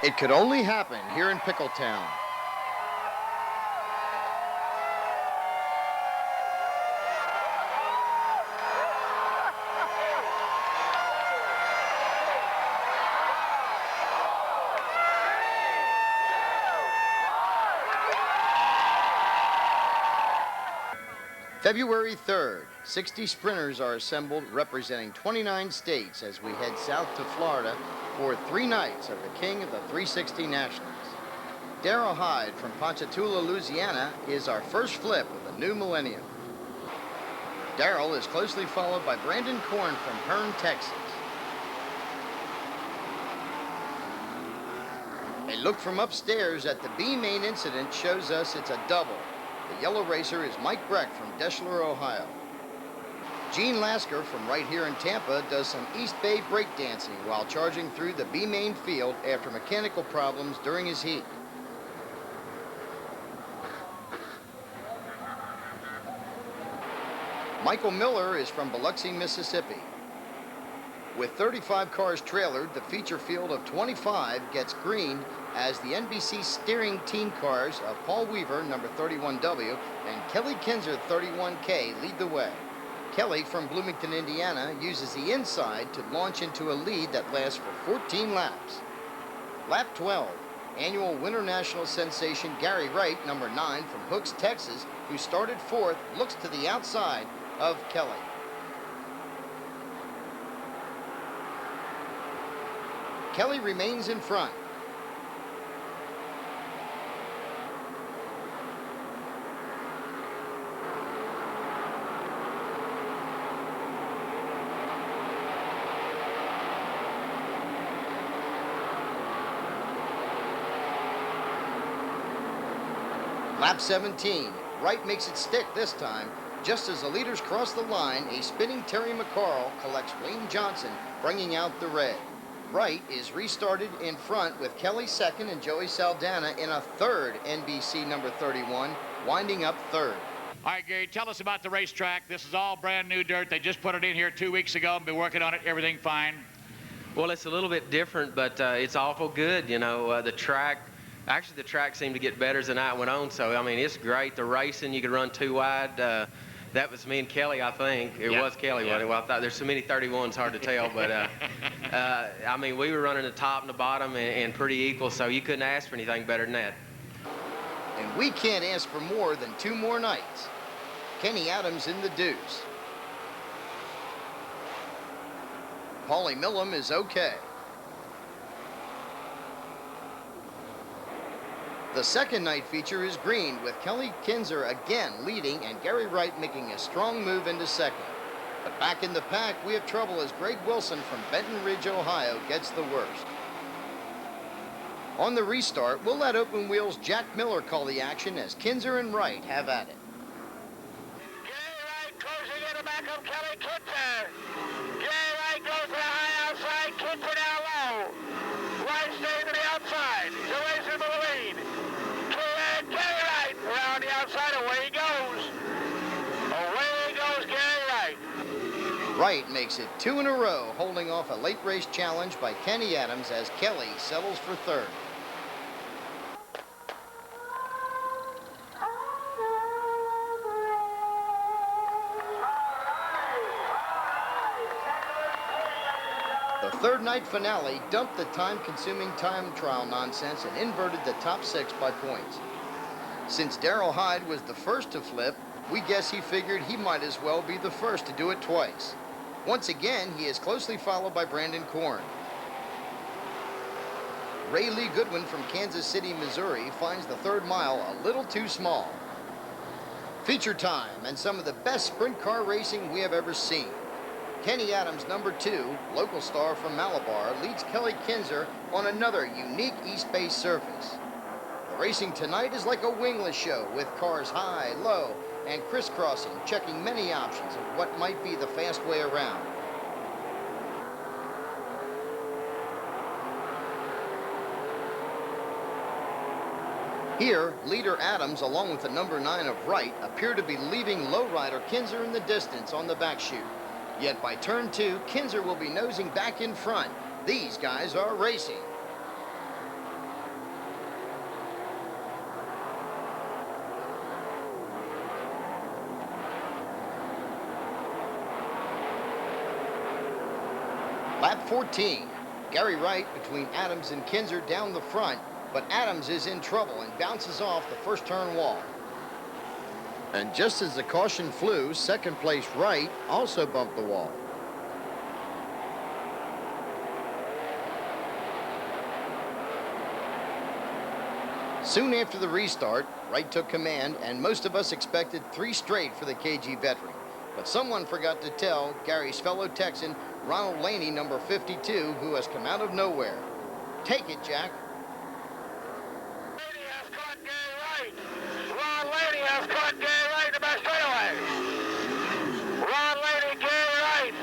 It could only happen here in Pickletown. February 3rd, 60 sprinters are assembled representing 29 states as we head south to Florida for 3 nights of the King of the 360 Nationals. Darrell Hyde from Ponchatoula, Louisiana is our first flip of the new millennium. Darrell is closely followed by Brandon Korn from Hearne, Texas. A look from upstairs at the B main incident shows us it's a double. The yellow racer is Mike Breck from Deschler, Ohio. Gene Lasker from right here in Tampa does some East Bay breakdancing while charging through the B main field after mechanical problems during his heat. Michael Miller is from Biloxi, Mississippi. With 35 cars trailered, the feature field of 25 gets greened as the NBC steering team cars of Paul Weaver, number 31W, and Kelly Kinzer, 31K, lead the way. Kelly from Bloomington, Indiana, uses the inside to launch into a lead that lasts for 14 laps. Lap 12, annual Winter National sensation Gary Wright, number 9, from Hooks, Texas, who started 4th, looks to the outside of Kelly. Kelly remains in front. Lap 17, Wright makes it stick this time. Just as the leaders cross the line, a spinning Terry McCarl collects Wayne Johnson, bringing out the red. Wright is restarted in front with Kelly second and Joey Saldana in a third NBC number 31, winding up third. All right, Gary, tell us about the racetrack. This is all brand new dirt. They just put it in here 2 weeks ago and been working on it. Everything fine. Well, it's a little bit different, but it's awful good. You know, the track seemed to get better as the night went on. So, I mean, it's great. The racing, you could run 2 wide. That was me and Kelly, I think. It was Kelly, wasn't it? Well, I thought there's so many 31s, hard to tell. But, I mean, we were running the top and the bottom and pretty equal, so you couldn't ask for anything better than that. And we can't ask for more than 2 more nights. Kenny Adams in the deuce. Paulie Millam is okay. The second night feature is green, with Kelly Kinzer again leading and Gary Wright making a strong move into second. But back in the pack, we have trouble as Greg Wilson from Benton Ridge, Ohio gets the worst. On the restart, we'll let Open Wheels Jack Miller call the action as Kinzer and Wright have at it. Gary Wright closing in the back of Kelly Kinzer. Gary Wright goes to the high outside, Kinzer down low. Wright stays to the outside. He's away from the lead. Gary Wright around the outside, away he goes. Away goes Gary Wright. Wright makes it 2 in a row, holding off a late race challenge by Kenny Adams as Kelly settles for third. The third night finale dumped the time-consuming time trial nonsense and inverted the top 6 by points. Since Darrell Hyde was the first to flip, we guess he figured he might as well be the first to do it twice. Once again, he is closely followed by Brandon Korn. Ray Lee Goodwin from Kansas City, Missouri finds the third mile a little too small. Feature time and some of the best sprint car racing we have ever seen. Kenny Adams, number 2, local star from Malabar, leads Kelly Kinzer on another unique East Bay surface. The racing tonight is like a wingless show with cars high, low, and crisscrossing, checking many options of what might be the fast way around. Here, leader Adams, along with the number 9 of Wright, appear to be leaving lowrider Kinzer in the distance on the back chute. Yet by turn 2, Kinzer will be nosing back in front. These guys are racing. Lap 14. Gary Wright between Adams and Kinzer down the front, but Adams is in trouble and bounces off the first turn wall. And just as the caution flew, second place Wright also bumped the wall. Soon after the restart, Wright took command, and most of us expected 3 straight for the KG veteran. But someone forgot to tell Gary's fellow Texan, Ronald Laney, number 52, who has come out of nowhere. Take it, Jack. Laney has caught Gary Wright. Ron Laney has caught Gary Wright in the back straightaway. Ron Laney, Gary Wright.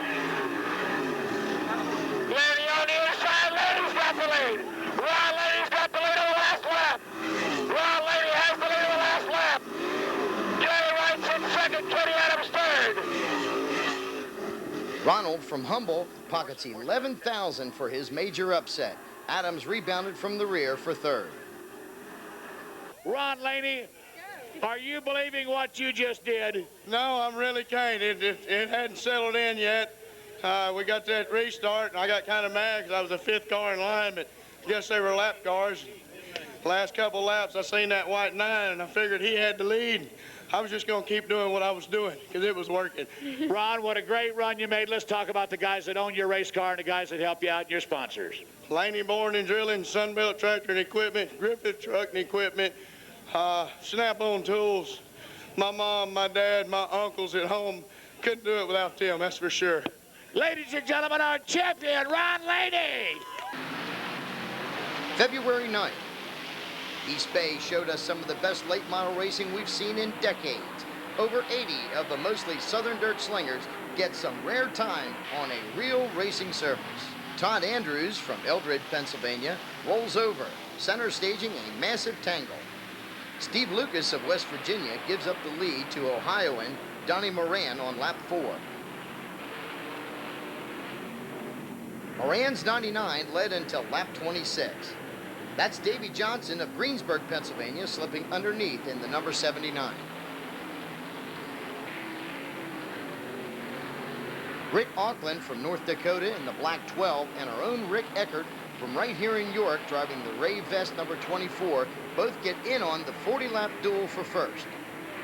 Laney on the inside. Laney's got the lead. Ron Laney's got the lead on the last lap. Ron Laney has the lead on the last lap. Gary Wright's in second. Kenny Adams third. Ronald from Humble pockets $11,000 for his major upset. Adams rebounded from the rear for third. Ron Laney, are you believing what you just did? No, I really can't. It hadn't settled in yet. We got that restart, and I got kind of mad because I was the 5th car in line, but I guess they were lap cars. Last couple laps, I seen that white 9, and I figured he had the lead. I was just going to keep doing what I was doing because it was working. Ron, what a great run you made. Let's talk about the guys that own your race car and the guys that help you out and your sponsors. Laney Boring and Drilling, Sunbelt Tractor and Equipment, Griffith Truck and Equipment, Snap-on Tools. My mom, my dad, my uncles at home couldn't do it without them, that's for sure. Ladies and gentlemen, our champion, Ron Laney. February 9th. East Bay showed us some of the best late model racing we've seen in decades. Over 80 of the mostly Southern Dirt slingers get some rare time on a real racing surface. Todd Andrews from Eldred, Pennsylvania, rolls over, center staging a massive tangle. Steve Lucas of West Virginia gives up the lead to Ohioan Donnie Moran on lap 4. Moran's 99 led until lap 26. That's Davey Johnson of Greensburg, Pennsylvania, slipping underneath in the number 79. Rick Auckland from North Dakota in the black 12, and our own Rick Eckert from right here in York driving the Ray Vest number 24, both get in on the 40-lap duel for first.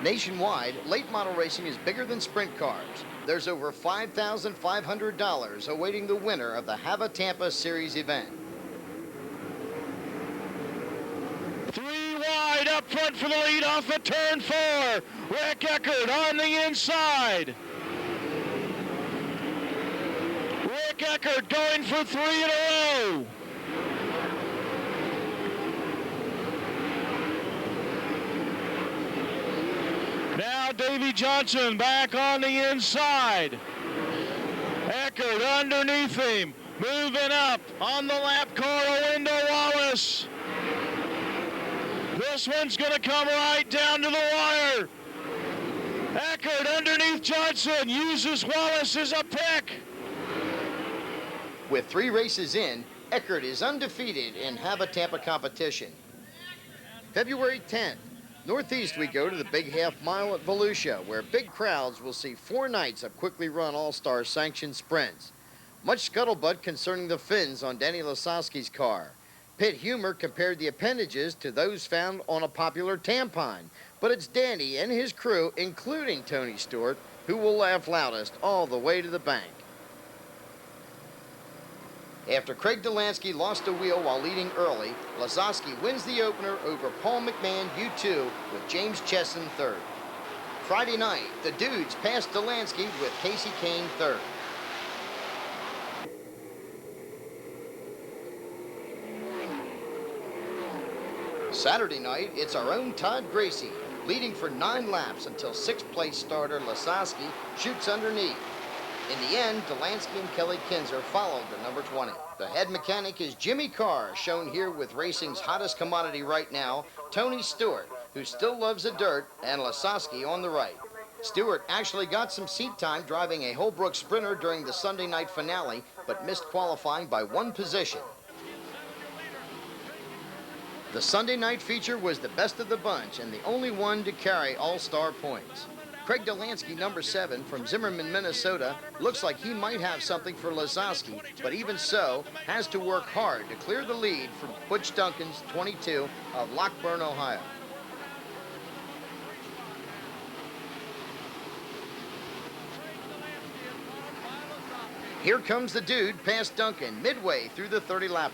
Nationwide, late model racing is bigger than sprint cars. There's over $5,500 awaiting the winner of the Have a Tampa Series event. 3 wide up front for the lead off of turn 4. Rick Eckert on the inside. Rick Eckert going for 3 in a row. Now Davey Johnson back on the inside. Eckert underneath him, moving up on the lap car, Olinda Wallace. This one's going to come right down to the wire. Eckert underneath Johnson uses Wallace as a pick. With 3 races in, Eckert is undefeated in Have a Tampa competition. February 10th, northeast we go to the big half mile at Volusia, where big crowds will see 4 nights of quickly run all-star sanctioned sprints. Much scuttlebutt concerning the fins on Danny Lasowski's car. Pit humor compared the appendages to those found on a popular tampon, but it's Danny and his crew, including Tony Stewart, who will laugh loudest all the way to the bank. After Craig Delansky lost a wheel while leading early, Lasowski wins the opener over Paul McMahon U2 with James Chesson third. Friday night, the dudes passed Delansky with Casey Kane third. Saturday night, it's our own Todd Gracie, leading for 9 laps until 6th place starter Lasowski shoots underneath. In the end, Delansky and Kelly Kinzer followed the number 20. The head mechanic is Jimmy Carr, shown here with racing's hottest commodity right now, Tony Stewart, who still loves the dirt, and Lasowski on the right. Stewart actually got some seat time driving a Holbrook Sprinter during the Sunday night finale, but missed qualifying by 1 position. The Sunday night feature was the best of the bunch and the only one to carry all-star points. Craig Delansky, number 7, from Zimmerman, Minnesota, looks like he might have something for Lazoski, but even so, has to work hard to clear the lead from Butch Duncan's 22 of Lockburn, Ohio. Here comes the dude past Duncan, midway through the 30-lapper.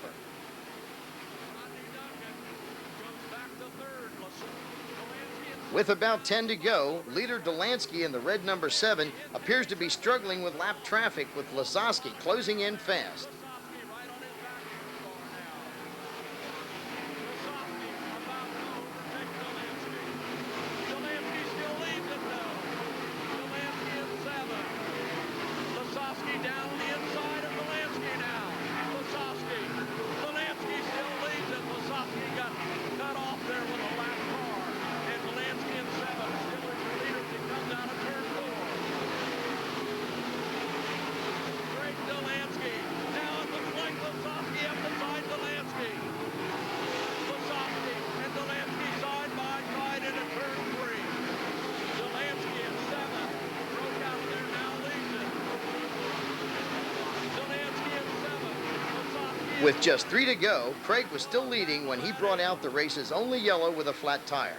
With about 10 to go, leader Delansky in the red number 7 appears to be struggling with lap traffic, with Lazoski closing in fast. With just 3 to go, Craig was still leading when he brought out the race's only yellow with a flat tire.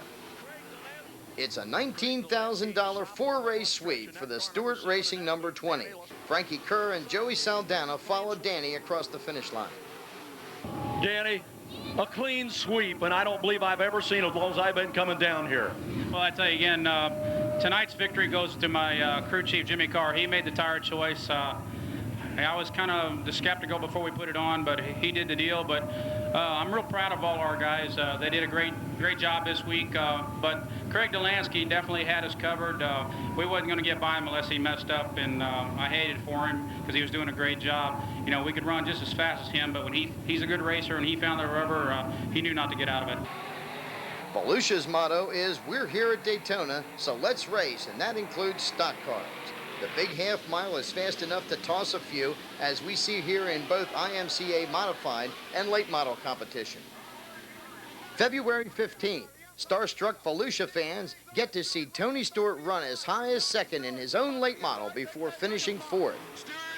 It's a $19,000 four-race sweep for the Stewart Racing number 20. Frankie Kerr and Joey Saldana followed Danny across the finish line. Danny, a clean sweep, and I don't believe I've ever seen it as long as I've been coming down here. Well, I tell you again, tonight's victory goes to my crew chief, Jimmy Carr. He made the tire choice. I was kind of skeptical before we put it on, but he did the deal. But I'm real proud of all our guys. They did a great job this week. But Craig Delansky definitely had us covered. We wasn't going to get by him unless he messed up, and I hated for him because he was doing a great job. You know, we could run just as fast as him, but when he's a good racer and he found the rubber, he knew not to get out of it. Volusia's motto is, "We're here at Daytona, so let's race," and that includes stock cars. The big half mile is fast enough to toss a few, as we see here in both IMCA modified and late model competition. February 15th, starstruck Volusia fans get to see Tony Stewart run as high as second in his own late model before finishing fourth.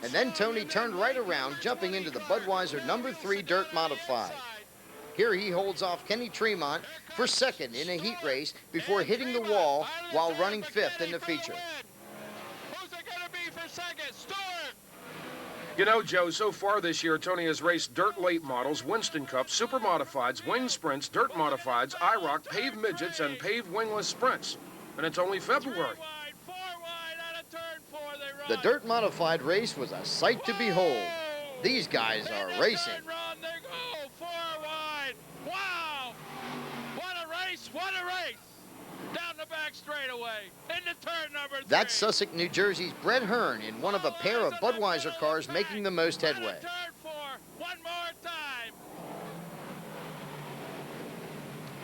And then Tony turned right around, jumping into the Budweiser number 3 dirt modified. Here he holds off Kenny Tremont for second in a heat race before hitting the wall while running fifth in the feature. You know, Joe, so far this year, Tony has raced dirt late models, Winston Cups, super modifieds, wing sprints, dirt modifieds, IROC, paved midgets, and paved wingless sprints. And it's only February. The dirt modified race was a sight to behold. These guys are racing. Wow! What a race! What a race! Down the back straightaway, into turn number 3. That's Sussex, New Jersey's Brett Hearn in one of a pair of Budweiser cars making the most headway. Turn 4, one more time.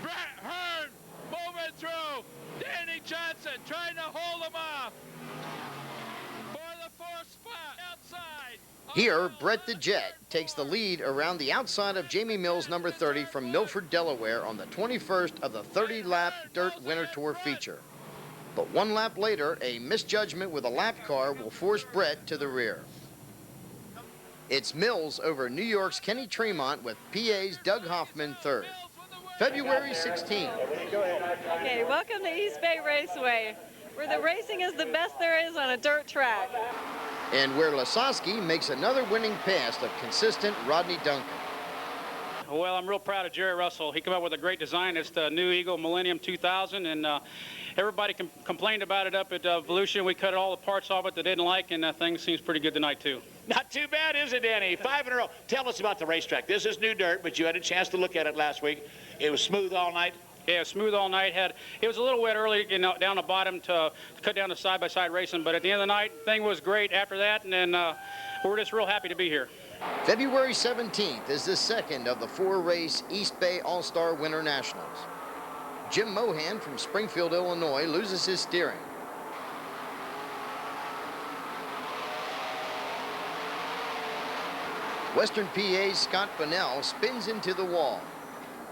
Brett Hearn moving through. Danny Johnson trying to hold him off for the 4th spot outside. Here, Brett the Jet takes the lead around the outside of Jamie Mills, number 30, from Milford, Delaware, on the 21st of the 30-lap Dirt Winter Tour feature. But one lap later, a misjudgment with a lap car will force Brett to the rear. It's Mills over New York's Kenny Tremont with PA's Doug Hoffman third. February 16th. Okay, welcome to East Bay Raceway, where the racing is the best there is on a dirt track. And where Lazoski makes another winning pass of consistent Rodney Duncan. Well, I'm real proud of Jerry Russell. He came up with a great design. It's the new Eagle Millennium 2000, and everybody complained about it up at Volusia. We cut all the parts off it they didn't like, and thing seems pretty good tonight, too. Not too bad, is it, Danny? 5 in a row. Tell us about the racetrack. This is new dirt, but you had a chance to look at it last week. It was smooth all night. Yeah, smooth all night. It was a little wet early, you know, down the bottom to cut down the side-by-side racing, but at the end of the night, thing was great after that, and then we're just real happy to be here. February 17th is the second of the 4-race East Bay All-Star Winter Nationals. Jim Mohan from Springfield, Illinois, loses his steering. Western PA's Scott Bunnell spins into the wall.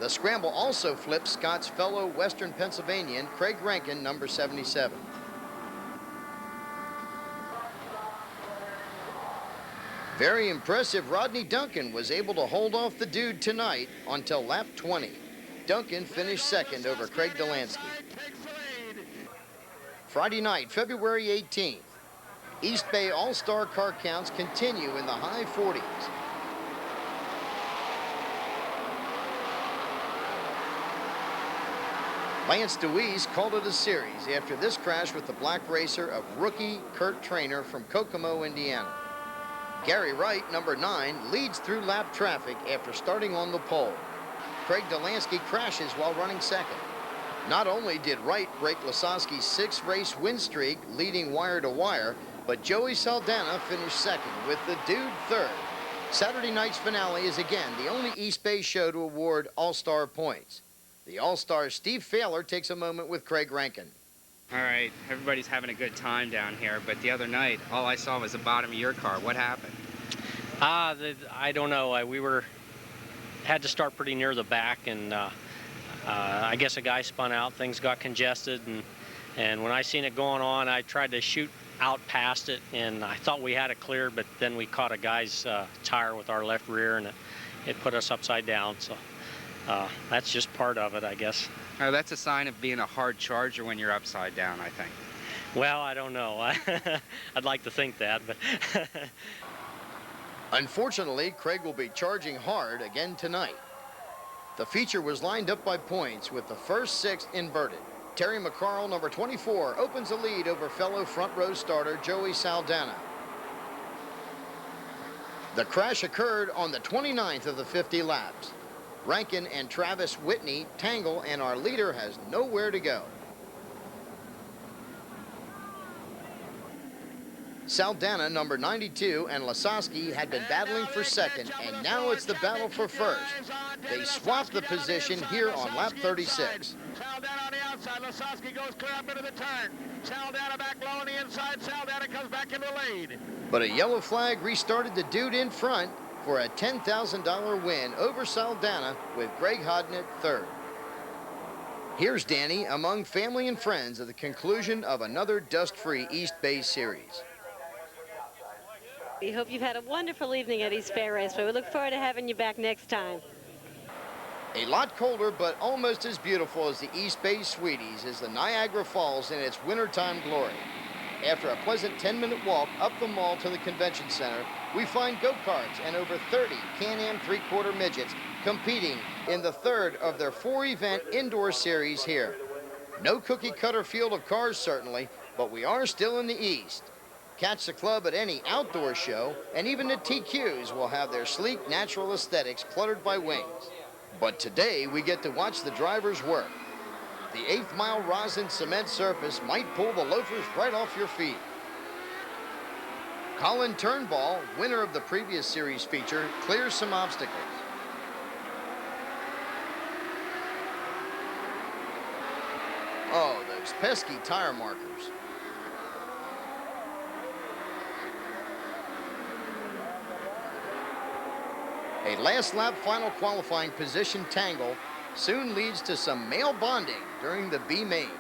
The scramble also flips Scott's fellow Western Pennsylvanian Craig Rankin, number 77. Very impressive, Rodney Duncan was able to hold off the dude tonight until lap 20. Duncan finished second over Craig Delansky. Friday night, February 18th. East Bay All-Star car counts continue in the high 40s. Lance DeWeese called it a series after this crash with the black racer of rookie Kurt Trainer from Kokomo, Indiana. Gary Wright, number 9, leads through lap traffic after starting on the pole. Craig Delansky crashes while running second. Not only did Wright break Lasowski's 6-race win streak, leading wire to wire, but Joey Saldana finished second with the dude third. Saturday night's finale is again the only East Bay show to award All-Star points. The All-Star Steve Failer takes a moment with Craig Rankin. All right, everybody's having a good time down here, but the other night, all I saw was the bottom of your car. What happened? I don't know. We had to start pretty near the back, and I guess a guy spun out. Things got congested, and when I seen it going on, I tried to shoot out past it, and I thought we had it cleared, but then we caught a guy's tire with our left rear, and it put us upside down. So that's just part of it, I guess. Oh, that's a sign of being a hard charger when you're upside down, I think. Well, I don't know. I'd like to think that, but... Unfortunately, Craig will be charging hard again tonight. The feature was lined up by points with the first 6 inverted. Terry McCarl, number 24, opens the lead over fellow front row starter Joey Saldana. The crash occurred on the 29th of the 50 laps. Rankin and Travis Whitney tangle, and our leader has nowhere to go. Saldana, number 92, and Lasowski had been battling for second, and now it's the battle for first. They swap the position here on lap 36. Saldana on the outside. Lasowski goes clear up into the turn. Saldana back low on the inside. Saldana comes back in the lead. But a yellow flag restarted the dude in front for a $10,000 win over Saldana with Greg Hodnett third. Here's Danny among family and friends at the conclusion of another dust-free East Bay series. We hope you've had a wonderful evening at East Bay Raceway. We look forward to having you back next time. A lot colder, but almost as beautiful as the East Bay Sweeties is the Niagara Falls in its wintertime glory. After a pleasant 10-minute walk up the mall to the convention center, we find go-karts and over 30 Can-Am 3/4 midgets competing in the third of their 4-event indoor series here. No cookie-cutter field of cars, certainly, but we are still in the East. Catch the club at any outdoor show, and even the TQs will have their sleek, natural aesthetics cluttered by wings. But today, we get to watch the drivers work. The 8th mile rosin cement surface might pull the loafers right off your feet. Colin Turnbull, winner of the previous series feature, clears some obstacles. Oh, those pesky tire markers. A last lap final qualifying position tangle soon leads to some male bonding during the B main.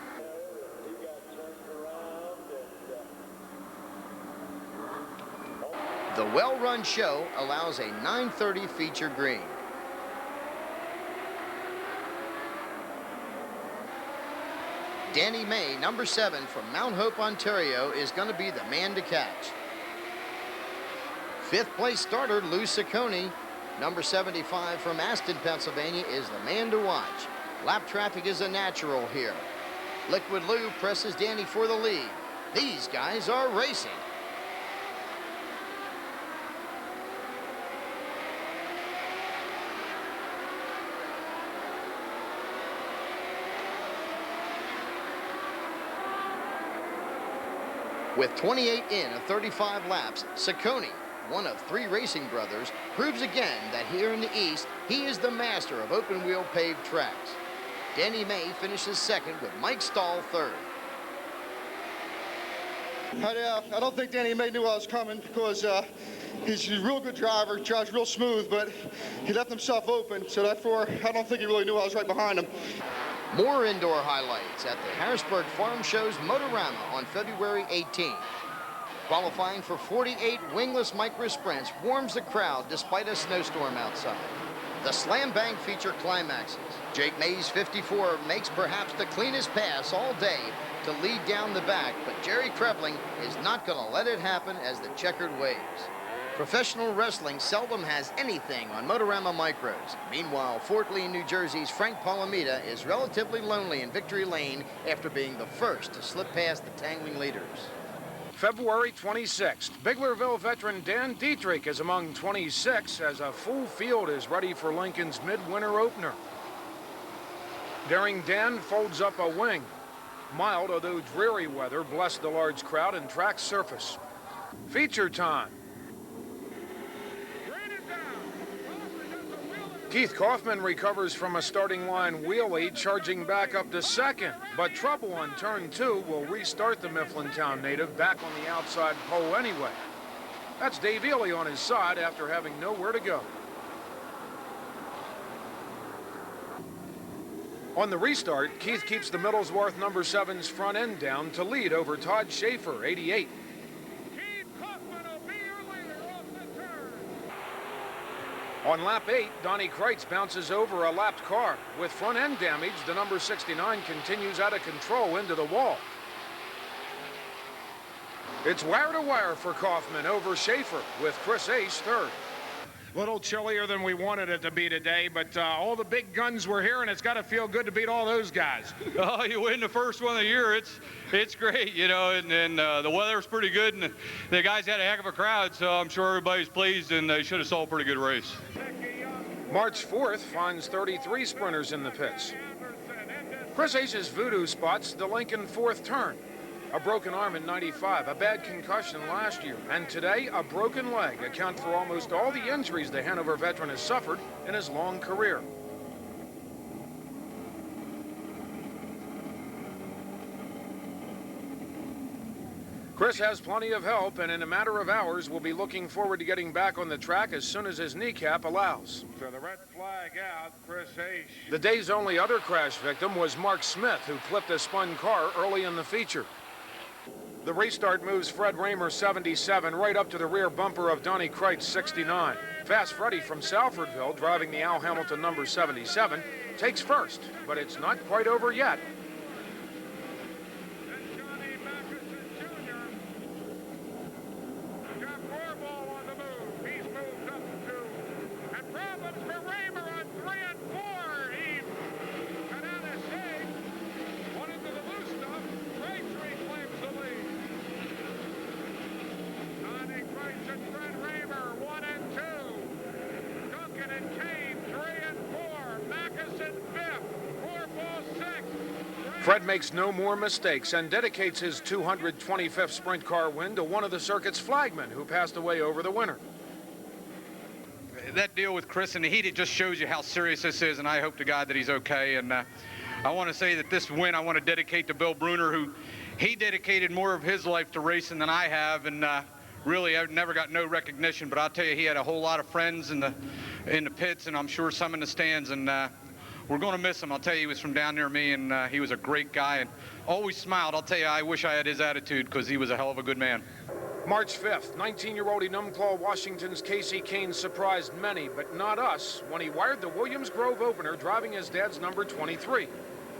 The well-run show allows a 9:30 feature green. Danny May, number 7 from Mount Hope, Ontario, is going to be the man to catch. 5th place starter Lou Ciccone, number 75 from Aston, Pennsylvania, is the man to watch. Lap traffic is a natural here. Liquid Lou presses Danny for the lead. These guys are racing. With 28 in of 35 laps, Ciccone, one of 3 racing brothers, proves again that here in the East, he is the master of open-wheel paved tracks. Danny May finishes second with Mike Stahl third. I don't think Danny May knew I was coming because he's a real good driver, drives real smooth, but he left himself open, so therefore I don't think he really knew I was right behind him. More indoor highlights at the Harrisburg Farm Show's Motorama on February 18th. Qualifying for 48 wingless micro sprints warms the crowd despite a snowstorm outside. The slam bang feature climaxes. Jake May's 54 makes perhaps the cleanest pass all day to lead down the back, but Jerry Krevling is not going to let it happen as the checkered waves. Professional wrestling seldom has anything on Motorama Micros. Meanwhile, Fort Lee, New Jersey's Frank Palomita is relatively lonely in victory lane after being the first to slip past the tangling leaders. February 26th, Biglerville veteran Dan Dietrich is among 26 as a full field is ready for Lincoln's midwinter opener. Daring Dan folds up a wing. Mild, although dreary weather, blessed the large crowd and track surface. Feature time. Keith Kaufman recovers from a starting line wheelie, charging back up to second. But trouble on turn 2 will restart the Mifflintown native back on the outside pole anyway. That's Dave Ely on his side after having nowhere to go. On the restart, Keith keeps the Middlesworth number 7's front end down to lead over Todd Schaeffer, 88. On lap 8, Donnie Kreitz bounces over a lapped car. With front end damage, the number 69 continues out of control into the wall. It's wire to wire for Kaufman over Schaeffer with Chris Ace third. Little chillier than we wanted it to be today, but all the big guns were here, and it's got to feel good to beat all those guys. Oh, you win the first one of the year. It's great, you know, and the weather's pretty good, and the guys had a heck of a crowd, so I'm sure everybody's pleased, and they should have saw a pretty good race. March 4th finds 33 sprinters in the pits. Chris Ace's voodoo spots the Lincoln 4th turn. A broken arm in 95, a bad concussion last year, and today a broken leg account for almost all the injuries the Hanover veteran has suffered in his long career. Chris has plenty of help, and in a matter of hours will be looking forward to getting back on the track as soon as his kneecap allows. So the red flag out, Chris Ace. The day's only other crash victim was Mark Smith, who clipped a spun car early in the feature. The restart moves Fred Raymer, 77, right up to the rear bumper of Donnie Kreitz, 69. Fast Freddie from Salfordville, driving the Al Hamilton number 77, takes first, but it's not quite over yet. Fred makes no more mistakes and dedicates his 225th sprint car win to one of the circuit's flagmen who passed away over the winter. That deal with Chris in the heat, it just shows you how serious this is, and I hope to God that he's okay. And I want to say that this win I want to dedicate to Bill Bruner, who he dedicated more of his life to racing than I have, and really I've never got no recognition, but I'll tell you, he had a whole lot of friends in the pits, and I'm sure some in the stands, and we're going to miss him. I'll tell you, he was from down near me, and he was a great guy and always smiled. I'll tell you, I wish I had his attitude because he was a hell of a good man. March 5th, 19-year-old Enumclaw, Washington's Casey Kane surprised many, but not us, when he wired the Williams Grove opener driving his dad's number 23.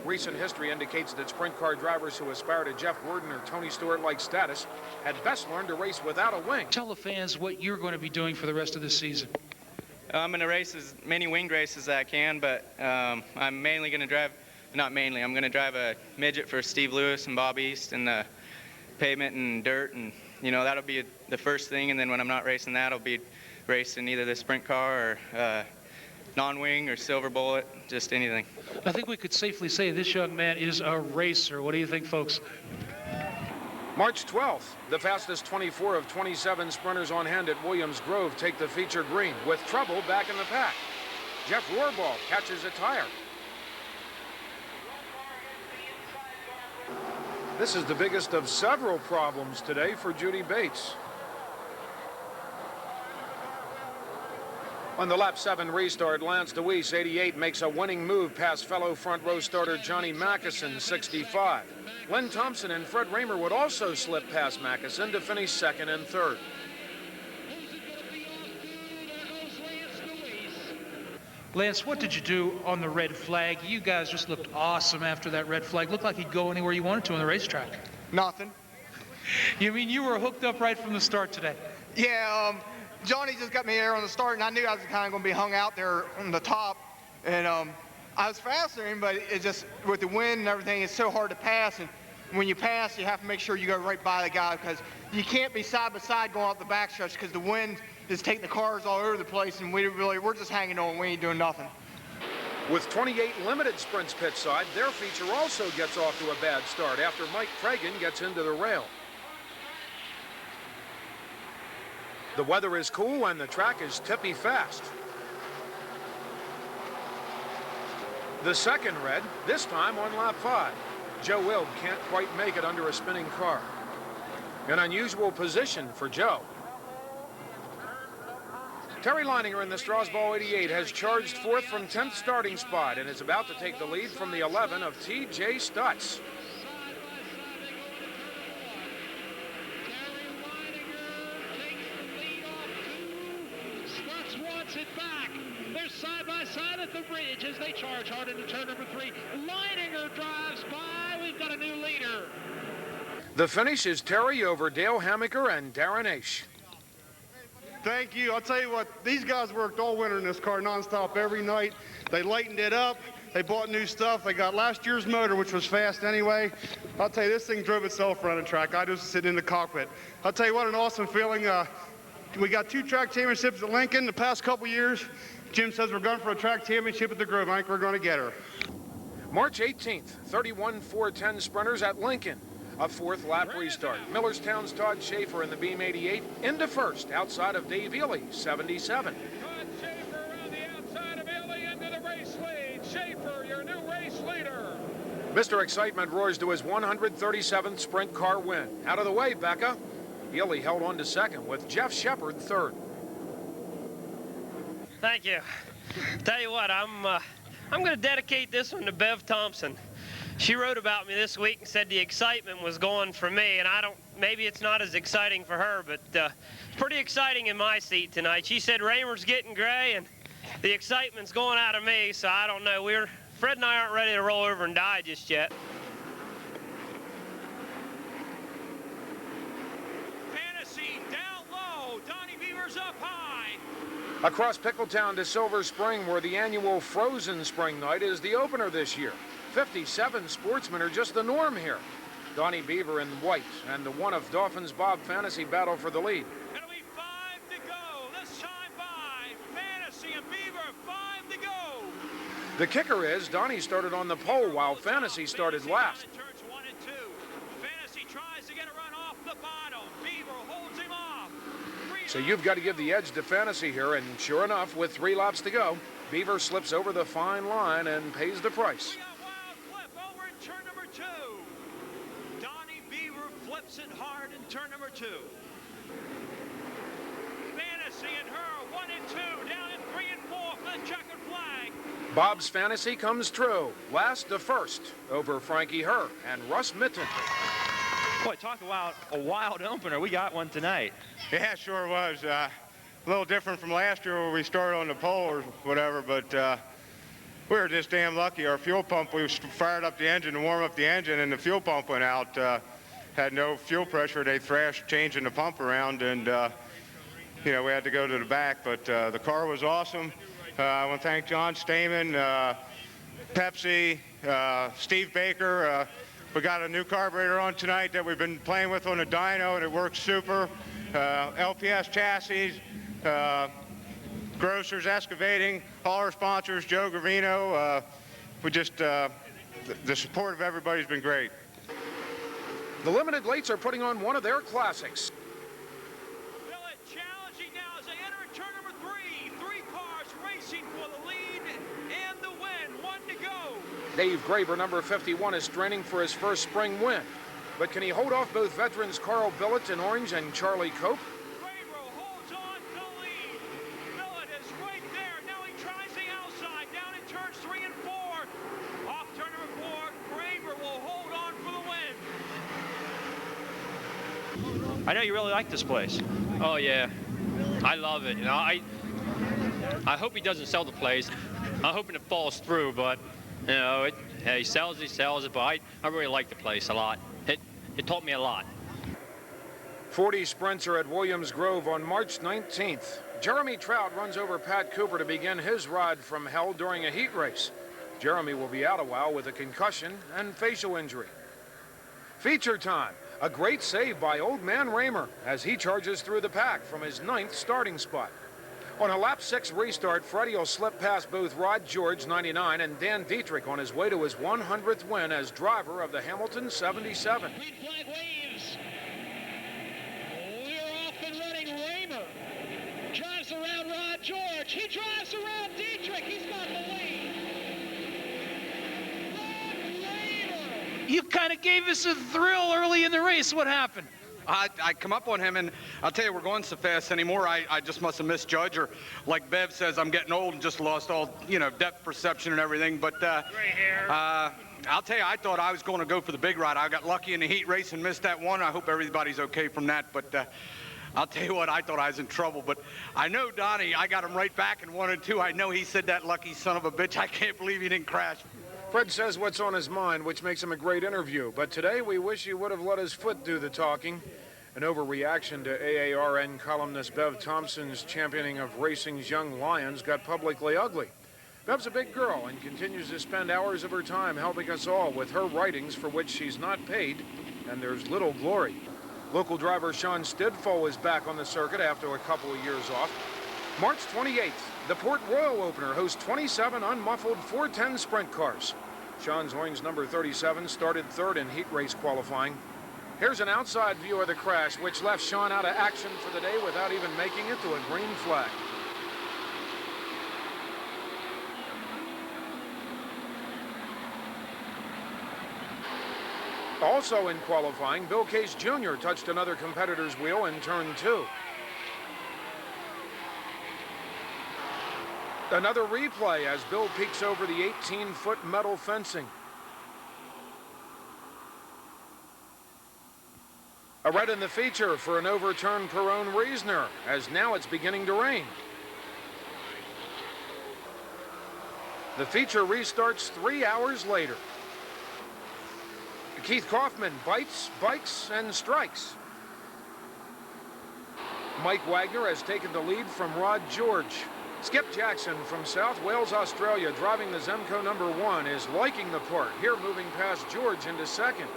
Recent history indicates that sprint car drivers who aspire to Jeff Worden or Tony Stewart-like status had best learn to race without a wing. Tell the fans what you're going to be doing for the rest of the season. I'm going to race as many winged races as I can, but I'm mainly going to drive, not mainly, I'm going to drive a midget for Steve Lewis and Bob East and the pavement and dirt, and you know, that'll be the first thing, and then when I'm not racing that, I'll be racing either the sprint car or non-wing or silver bullet, just anything. I think we could safely say this young man is a racer. What do you think, folks? March 12th, the fastest 24 of 27 sprinters on hand at Williams Grove take the feature green with trouble back in the pack. Jeff Rohrball catches a tire. This is the biggest of several problems today for Judy Bates. On the lap 7 restart, Lance DeWeese, 88, makes a winning move past fellow front row starter Johnny Mackison, 65. Lynn Thompson and Fred Raymer would also slip past Mackison to finish second and third. Lance, what did you do on the red flag? You guys just looked awesome after that red flag. Looked like you'd go anywhere you wanted to on the racetrack. Nothing. You mean you were hooked up right from the start today? Yeah, Johnny just got me there on the start, and I knew I was kind of going to be hung out there on the top. And I was faster than him, but it just, with the wind and everything, it's so hard to pass. And when you pass, you have to make sure you go right by the guy, because you can't be side by side going off the backstretch, because the wind is taking the cars all over the place, and we're just hanging on. We ain't doing nothing. With 28 limited sprints pit side, their feature also gets off to a bad start after Mike Cragen gets into the rail. The weather is cool and the track is tippy fast. The second red, this time on lap 5. Joe Wilb can't quite make it under a spinning car. An unusual position for Joe. Terry Leininger in the Strasbourg 88 has charged fourth from 10th starting spot and is about to take the lead from the 11 of T.J. Stutz. Stutz wants it back. They're side by side at the bridge as they charge hard into turn number 3. Leininger drives by. We've got a new leader. The finish is Terry over Dale Hammaker and Darren Aish. Thank you. I'll tell you what, these guys worked all winter in this car nonstop every night. They lightened it up. They bought new stuff. They got last year's motor, which was fast anyway. I'll tell you, this thing drove itself around the track. I just sit in the cockpit. I'll tell you what, an awesome feeling. We got 2 track championships at Lincoln the past couple years. Jim says we're going for a track championship at the Grove. I think we're going to get her. March 18th, 31 410 sprinters at Lincoln. A 4th lap restart. Millerstown's Todd Schaeffer in the Beam 88 into first outside of Dave Ely, 77. Todd Schaeffer around the outside of Ely into the race lead. Schaeffer, your new race leader. Mr. Excitement roars to his 137th sprint car win. Out of the way, Becca. Ely held on to second with Jeff Shepard third. Thank you. Tell you what, I'm going to dedicate this one to Bev Thompson. She wrote about me this week and said the excitement was going for me, and maybe it's not as exciting for her, but it's pretty exciting in my seat tonight. She said Raymer's getting gray and the excitement's going out of me, so I don't know. Fred and I aren't ready to roll over and die just yet. Fantasy down low. Donnie Beaver's up high. Across Pickletown to Silver Spring, where the annual Frozen Spring Night is the opener this year. 57 sportsmen are just the norm here. Donnie Beaver in white and the one of Dolphins Bob Fantasy battle for the lead. It'll be 5 to go. This time by Fantasy and Beaver, 5 to go. The kicker is Donnie started on the pole while Fantasy started last. Turns 1 and 2. Fantasy tries to get a run off the bottom. Beaver holds him off. So you've got to give the edge to Fantasy here, and sure enough, with 3 laps to go, Beaver slips over the fine line and pays the price. Turn number 2. Donnie Beaver flips it hard in turn number 2. Fantasy and her 1 and 2 down in 3 and 4 for the checkered flag. Bob's Fantasy comes true. Last to first over Frankie Herr and Russ Mitten. Boy, talk about a wild opener. We got one tonight. Yeah, sure was. A little different from last year where we started on the pole or whatever, but we were just damn lucky. Our fuel pump, we fired up the engine to warm up the engine, and the fuel pump went out. Had no fuel pressure. They thrashed changing the pump around, and we had to go to the back. But the car was awesome. I want to thank John Stamen, Pepsi, Steve Baker. We got a new carburetor on tonight that we've been playing with on a dyno, and it works super. LPS chassis. Grocers, Excavating, all our sponsors, Joe Gravino. The support of everybody's been great. The Limited Lates are putting on one of their classics. Willett challenging now as they enter turn number 3. 3 cars racing for the lead and the win. 1 to go. Dave Graber, number 51, is straining for his first spring win. But can he hold off both veterans Carl Billett in orange and Charlie Cope? Graber holds on to the lead. Willett is right I know you really like this place. Oh yeah, I love it. You know, I hope he doesn't sell the place. I'm hoping it falls through, but you know, he sells it. But I really like the place a lot. It taught me a lot. 40 sprints are at Williams Grove on March 19th. Jeremy Trout runs over Pat Cooper to begin his ride from hell during a heat race. Jeremy will be out a while with a concussion and facial injury. Feature time. A great save by Old Man Raymer as he charges through the pack from his 9th starting spot. On a lap 6 restart, Freddie will slip past both Rod George, 99, and Dan Dietrich on his way to his 100th win as driver of the Hamilton 77. Green flag waves. We're off and running. Raymer drives around Rod George. He drives around Dietrich. He's got the lead. You kind of gave us a thrill early in the race. What happened? I come up on him, and I'll tell you, we're going so fast anymore. I just must have misjudged, or like Bev says, I'm getting old and just lost all, you know, depth perception and everything. But gray hair. I'll tell you, I thought I was going to go for the big ride. I got lucky in the heat race and missed that one. I hope everybody's okay from that. But I'll tell you what, I thought I was in trouble. But I know Donnie, I got him right back in 1 and 2. I know he said that lucky son of a bitch. I can't believe he didn't crash. Fred says what's on his mind, which makes him a great interview. But today we wish he would have let his foot do the talking. An overreaction to AARN columnist Bev Thompson's championing of racing's young lions got publicly ugly. Bev's a big girl and continues to spend hours of her time helping us all with her writings for which she's not paid, and there's little glory. Local driver Sean Stidfo is back on the circuit after a couple of years off. March 28th, the Port Royal opener hosts 27 unmuffled 410 sprint cars. Sean Zoing's number 37 started third in heat race qualifying. Here's an outside view of the crash, which left Sean out of action for the day without even making it to a green flag. Also in qualifying, Bill Case Jr. touched another competitor's wheel in turn 2. Another replay as Bill peeks over the 18-foot metal fencing. A red in the feature for an overturned Perone Reasoner, as now it's beginning to rain. The feature restarts 3 hours later. Keith Kaufman bites, bikes, and strikes. Mike Wagner has taken the lead from Rod George. Skip Jackson from South Wales, Australia, driving the Zemco number 1, is liking the part, here moving past George into second.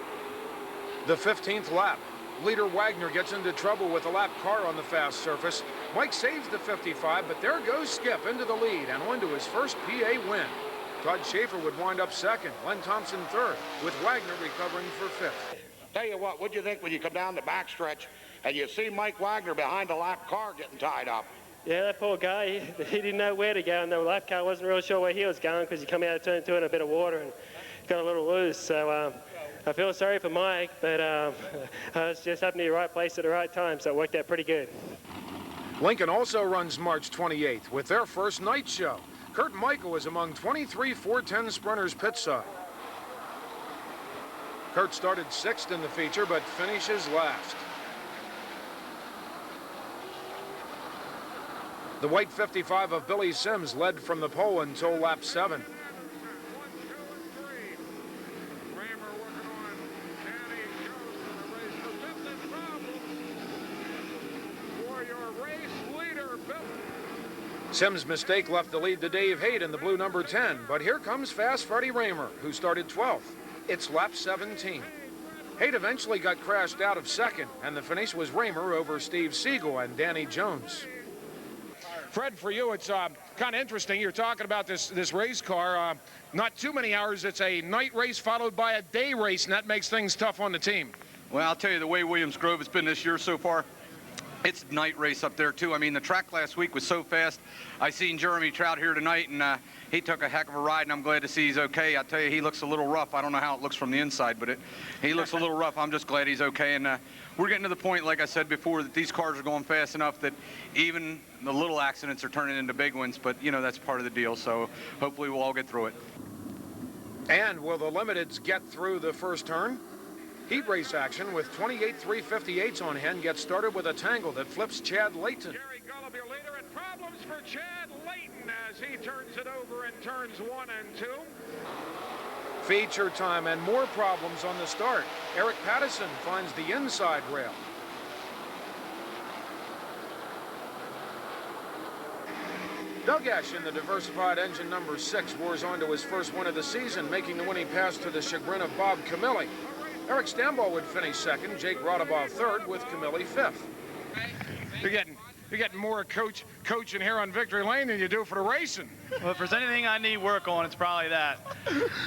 The 15th lap. Leader Wagner gets into trouble with a lap car on the fast surface. Mike saves the 55, but there goes Skip into the lead and on to his first PA win. Todd Schaeffer would wind up second, Len Thompson third, with Wagner recovering for fifth. Tell you what, what'd you think when you come down the backstretch and you see Mike Wagner behind the lap car getting tied up? Yeah, that poor guy, he didn't know where to go, and the lap car wasn't real sure where he was going because he come out of turn 2 in a bit of water and got a little loose. So I feel sorry for Mike, but I was just happening to the right place at the right time, so it worked out pretty good. Lincoln also runs March 28th with their first night show. Kurt Michael is among 23 410 sprinters pitside. Kurt started 6th in the feature, but finishes last. The white 55 of Billy Sims led from the pole until lap 7. Sims' mistake left the lead to Dave Haight in the blue number 10, but here comes fast Freddie Raymer, who started 12th. It's lap 17. Haight eventually got crashed out of second, and the finish was Raymer over Steve Siegel and Danny Jones. Fred, for you, it's kind of interesting. You're talking about this race car. Not too many hours. It's a night race followed by a day race, and that makes things tough on the team. Well, I'll tell you, the way Williams Grove has been this year so far, it's a night race up there, too. I mean, the track last week was so fast. I seen Jeremy Trout here tonight, and he took a heck of a ride, and I'm glad to see he's okay. I tell you, he looks a little rough. I don't know how it looks from the inside, but he looks a little rough. I'm just glad he's okay. And we're getting to the point, like I said before, that these cars are going fast enough that even the little accidents are turning into big ones. But, you know, that's part of the deal, so hopefully we'll all get through it. And will the Limiteds get through the first turn? Heat race action with 28 358s on hand gets started with a tangle that flips Chad Layton. Gary Gulliver leader, and problems for Chad Layton as he turns it over in turns 1 and 2. Feature time and more problems on the start. Eric Pattison finds the inside rail. Doug Esch in the diversified engine number 6 roars on to his first win of the season, making the winning pass to the chagrin of Bob Camilli. Eric Stambaugh would finish second, Jake Rodabaugh third, with Camilli fifth. You're getting more coaching here on Victory Lane than you do for the racing. Well, if there's anything I need work on, it's probably that.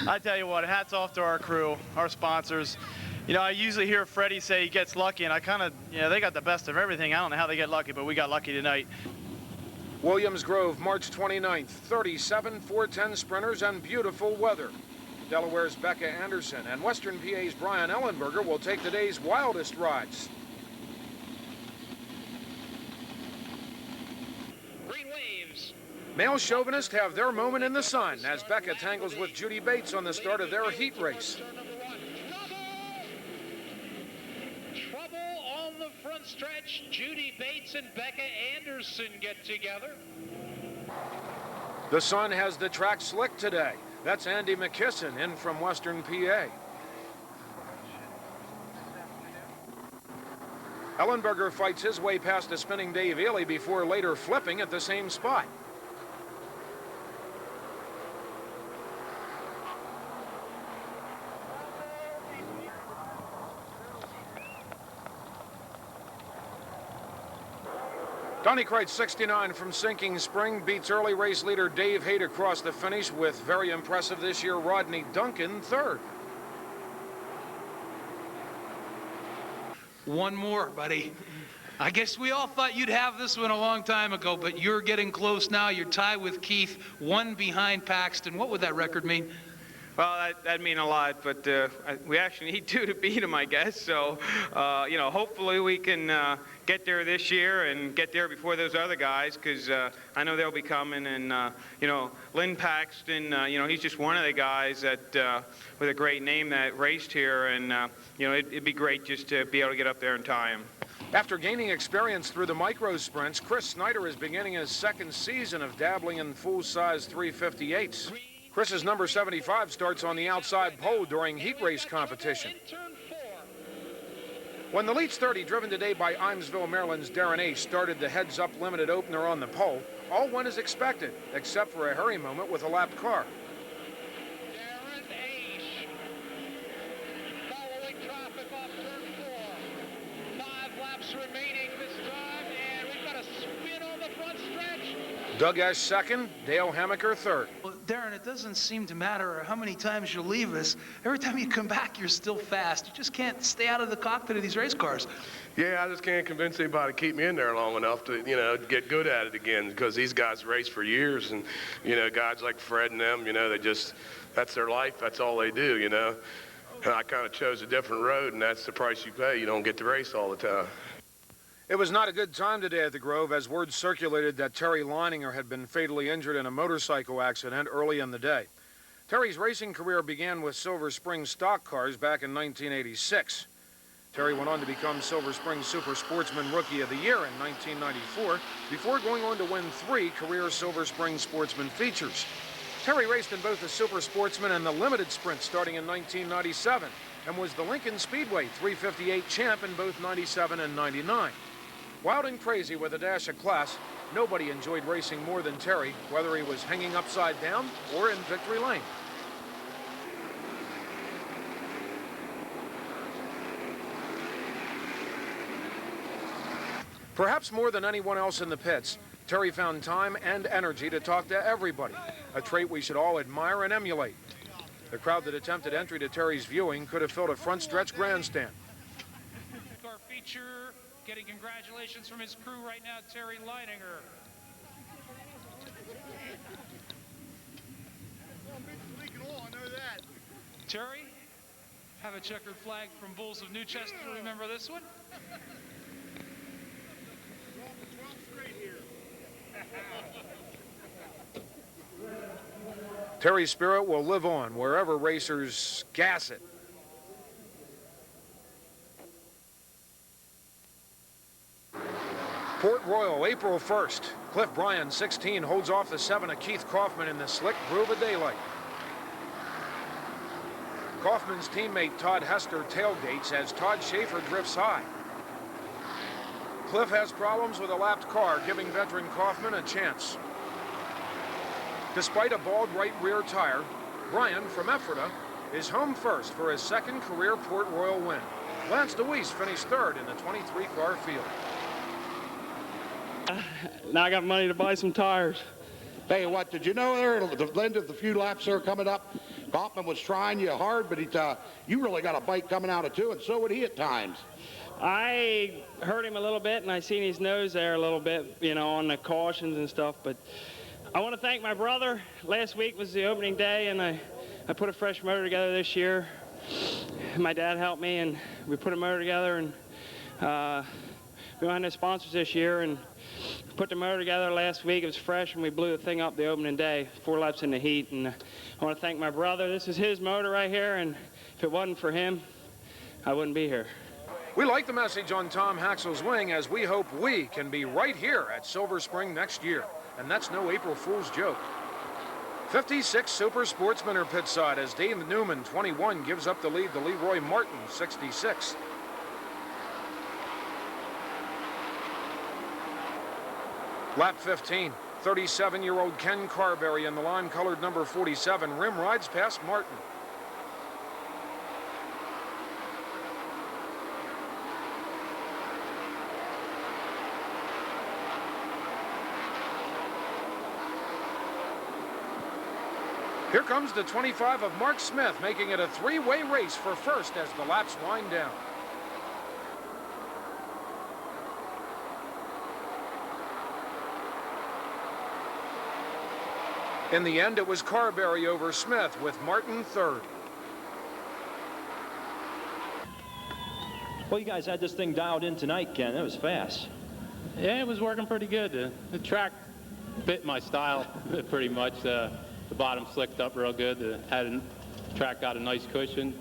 I tell you what, hats off to our crew, our sponsors. You know, I usually hear Freddie say he gets lucky, and I kind of, you know, they got the best of everything. I don't know how they get lucky, but we got lucky tonight. Williams Grove, March 29th, 37 410 sprinters and beautiful weather. Delaware's Becca Anderson and Western PA's Brian Ellenberger will take the day's wildest rides. Green waves. Male chauvinists have their moment in the sun as Becca tangles with Judy Bates on the start of their heat race. Trouble on the front stretch. Judy Bates and Becca Anderson get together. The sun has the track slick today. That's Andy McKisson in from Western PA. Ellenberger fights his way past a spinning Dave Ely before later flipping at the same spot. Donnie Kreitz, 69 from Sinking Spring, beats early race leader Dave Haight across the finish with very impressive this year Rodney Duncan third. One more, buddy. I guess we all thought you'd have this one a long time ago, but you're getting close now. You're tied with Keith, one behind Paxton. What would that record mean? Well, that'd mean a lot, but we actually need 2 to beat him, I guess. So, you know, hopefully we can get there this year and get there before those other guys, because I know they'll be coming. And, you know, Lynn Paxton, you know, he's just one of the guys that with a great name that raced here. And, you know, it'd be great just to be able to get up there and tie him. After gaining experience through the micro sprints, Chris Snyder is beginning his second season of dabbling in full-size 358s. Chris's number 75 starts on the outside pole during heat race competition. When the Leeds 30, driven today by Imesville, Maryland's Darren Ace, started the heads-up limited opener on the pole, all went as expected, except for a hurry moment with a lapped car. Darren Ace. Following traffic off turn 4. 5 laps remaining this time, and we've got a spin on the front stretch. Doug Esch second, Dale Hammaker third. Well, Darren, it doesn't seem to matter how many times you leave us. Every time you come back, you're still fast. You just can't stay out of the cockpit of these race cars. Yeah, I just can't convince anybody to keep me in there long enough to, you know, get good at it again, because these guys race for years, and, you know, guys like Fred and them, you know, they just, that's their life. That's all they do, you know. And I kind of chose a different road, and that's the price you pay. You don't get to race all the time. It was not a good time today at the Grove as word circulated that Terry Leininger had been fatally injured in a motorcycle accident early in the day. Terry's racing career began with Silver Spring stock cars back in 1986. Terry went on to become Silver Spring Super Sportsman Rookie of the Year in 1994 before going on to win 3 career Silver Spring Sportsman features. Terry raced in both the Super Sportsman and the Limited Sprint starting in 1997 and was the Lincoln Speedway 358 champ in both 97 and 99. Wild and crazy with a dash of class, nobody enjoyed racing more than Terry, whether he was hanging upside down or in victory lane. Perhaps more than anyone else in the pits, Terry found time and energy to talk to everybody, a trait we should all admire and emulate. The crowd that attempted entry to Terry's viewing could have filled a front stretch grandstand. Our feature, getting congratulations from his crew right now, Terry Leininger. Terry, have a checkered flag from Bulls of Newchester. Remember this one? Terry's spirit will live on wherever racers gas it. Port Royal, April 1st. Cliff Bryan, 16, holds off the 7 of Keith Kaufman in the slick Groove of Daylight. Kaufman's teammate Todd Hester tailgates as Todd Schaeffer drifts high. Cliff has problems with a lapped car, giving veteran Kaufman a chance. Despite a bald right rear tire, Bryan from Ephrata is home first for his second career Port Royal win. Lance DeWeese finished third in the 23-car field. Now I got money to buy some tires. Tell you what, did you know there, the end of the few laps there coming up, Kaufman was trying you hard, but you really got a bite coming out of two, and so would he at times. I hurt him a little bit, and I seen his nose there a little bit, you know, on the cautions and stuff. But I want to thank my brother. Last week was the opening day, and I put a fresh motor together this year. My dad helped me, and we put a motor together, and we went to sponsors this year, and put the motor together last week. It was fresh, and we blew the thing up the opening day, 4 laps in the heat. And I want to thank my brother. This is his motor right here, and if it wasn't for him, I wouldn't be here. We like the message on Tom Haxel's wing, as we hope we can be right here at Silver Spring next year. And that's no April Fool's joke. 56 Super Sportsmen are pit side as Dave Newman, 21, gives up the lead to Leroy Martin, 66. Lap 15, 37-year-old Ken Carberry in the lime-colored number 47 rim rides past Martin. Here comes the 25 of Mark Smith, making it a 3-way race for first as the laps wind down. In the end, it was Carberry over Smith, with Martin third. Well, you guys had this thing dialed in tonight, Ken. It was fast. Yeah, it was working pretty good. The track fit my style pretty much. The bottom slicked up real good. The track got a nice cushion,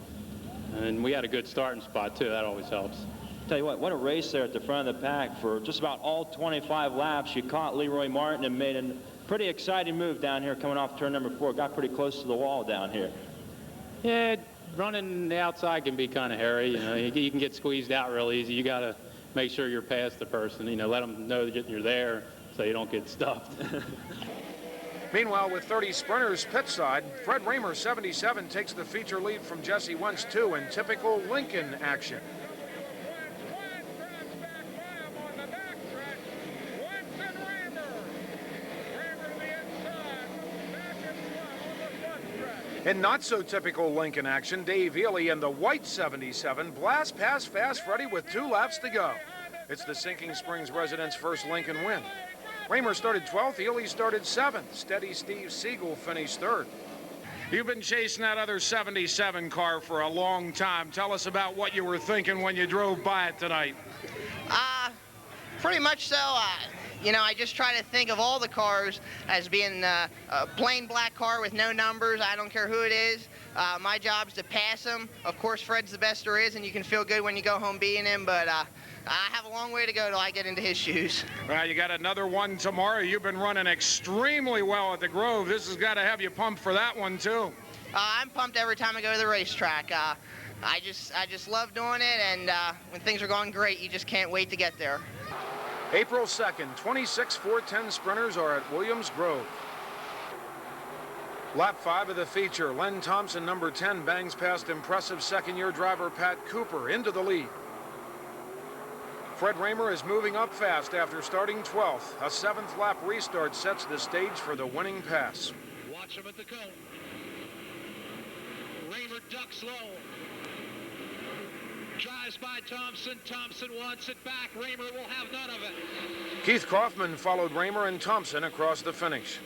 and we had a good starting spot too. That always helps. Tell you what a race there at the front of the pack. For just about all 25 laps, you caught Leroy Martin and made a pretty exciting move down here coming off turn number 4. Got pretty close to the wall down here. Yeah, running the outside can be kind of hairy. You know, you can get squeezed out real easy. You got to make sure you're past the person. You know, let them know that you're there so you don't get stuffed. Meanwhile, with 30 sprinters pit side, Fred Raymer, 77, takes the feature lead from Jesse Wentz, 2, in typical Lincoln action. In not-so-typical Lincoln action, Dave Ely in the white 77 blasts past Fast Freddy with 2 laps to go. It's the Sinking Springs residents' first Lincoln win. Raymer started 12th, Ely started 7th. Steady Steve Siegel finished 3rd. You've been chasing that other 77 car for a long time. Tell us about what you were thinking when you drove by it tonight. Pretty much so. You know, I just try to think of all the cars as being a plain black car with no numbers. I don't care who it is. My job's to pass them. Of course, Fred's the best there is, and you can feel good when you go home beating him, but I have a long way to go till I get into his shoes. Well, you got another one tomorrow. You've been running extremely well at the Grove. This has got to have you pumped for that one, too. I'm pumped every time I go to the racetrack. I just love doing it, and when things are going great, you just can't wait to get there. April 2nd, 26 410 sprinters are at Williams Grove. Lap 5 of the feature, Len Thompson, number 10, bangs past impressive second-year driver Pat Cooper into the lead. Fred Raymer is moving up fast after starting 12th. A 7th lap restart sets the stage for the winning pass. Watch him at the cone. Raymer ducks low. Drives by Thompson. Thompson wants it back. Raymer will have none of it. Keith Kaufman followed Raymer and Thompson across the finish.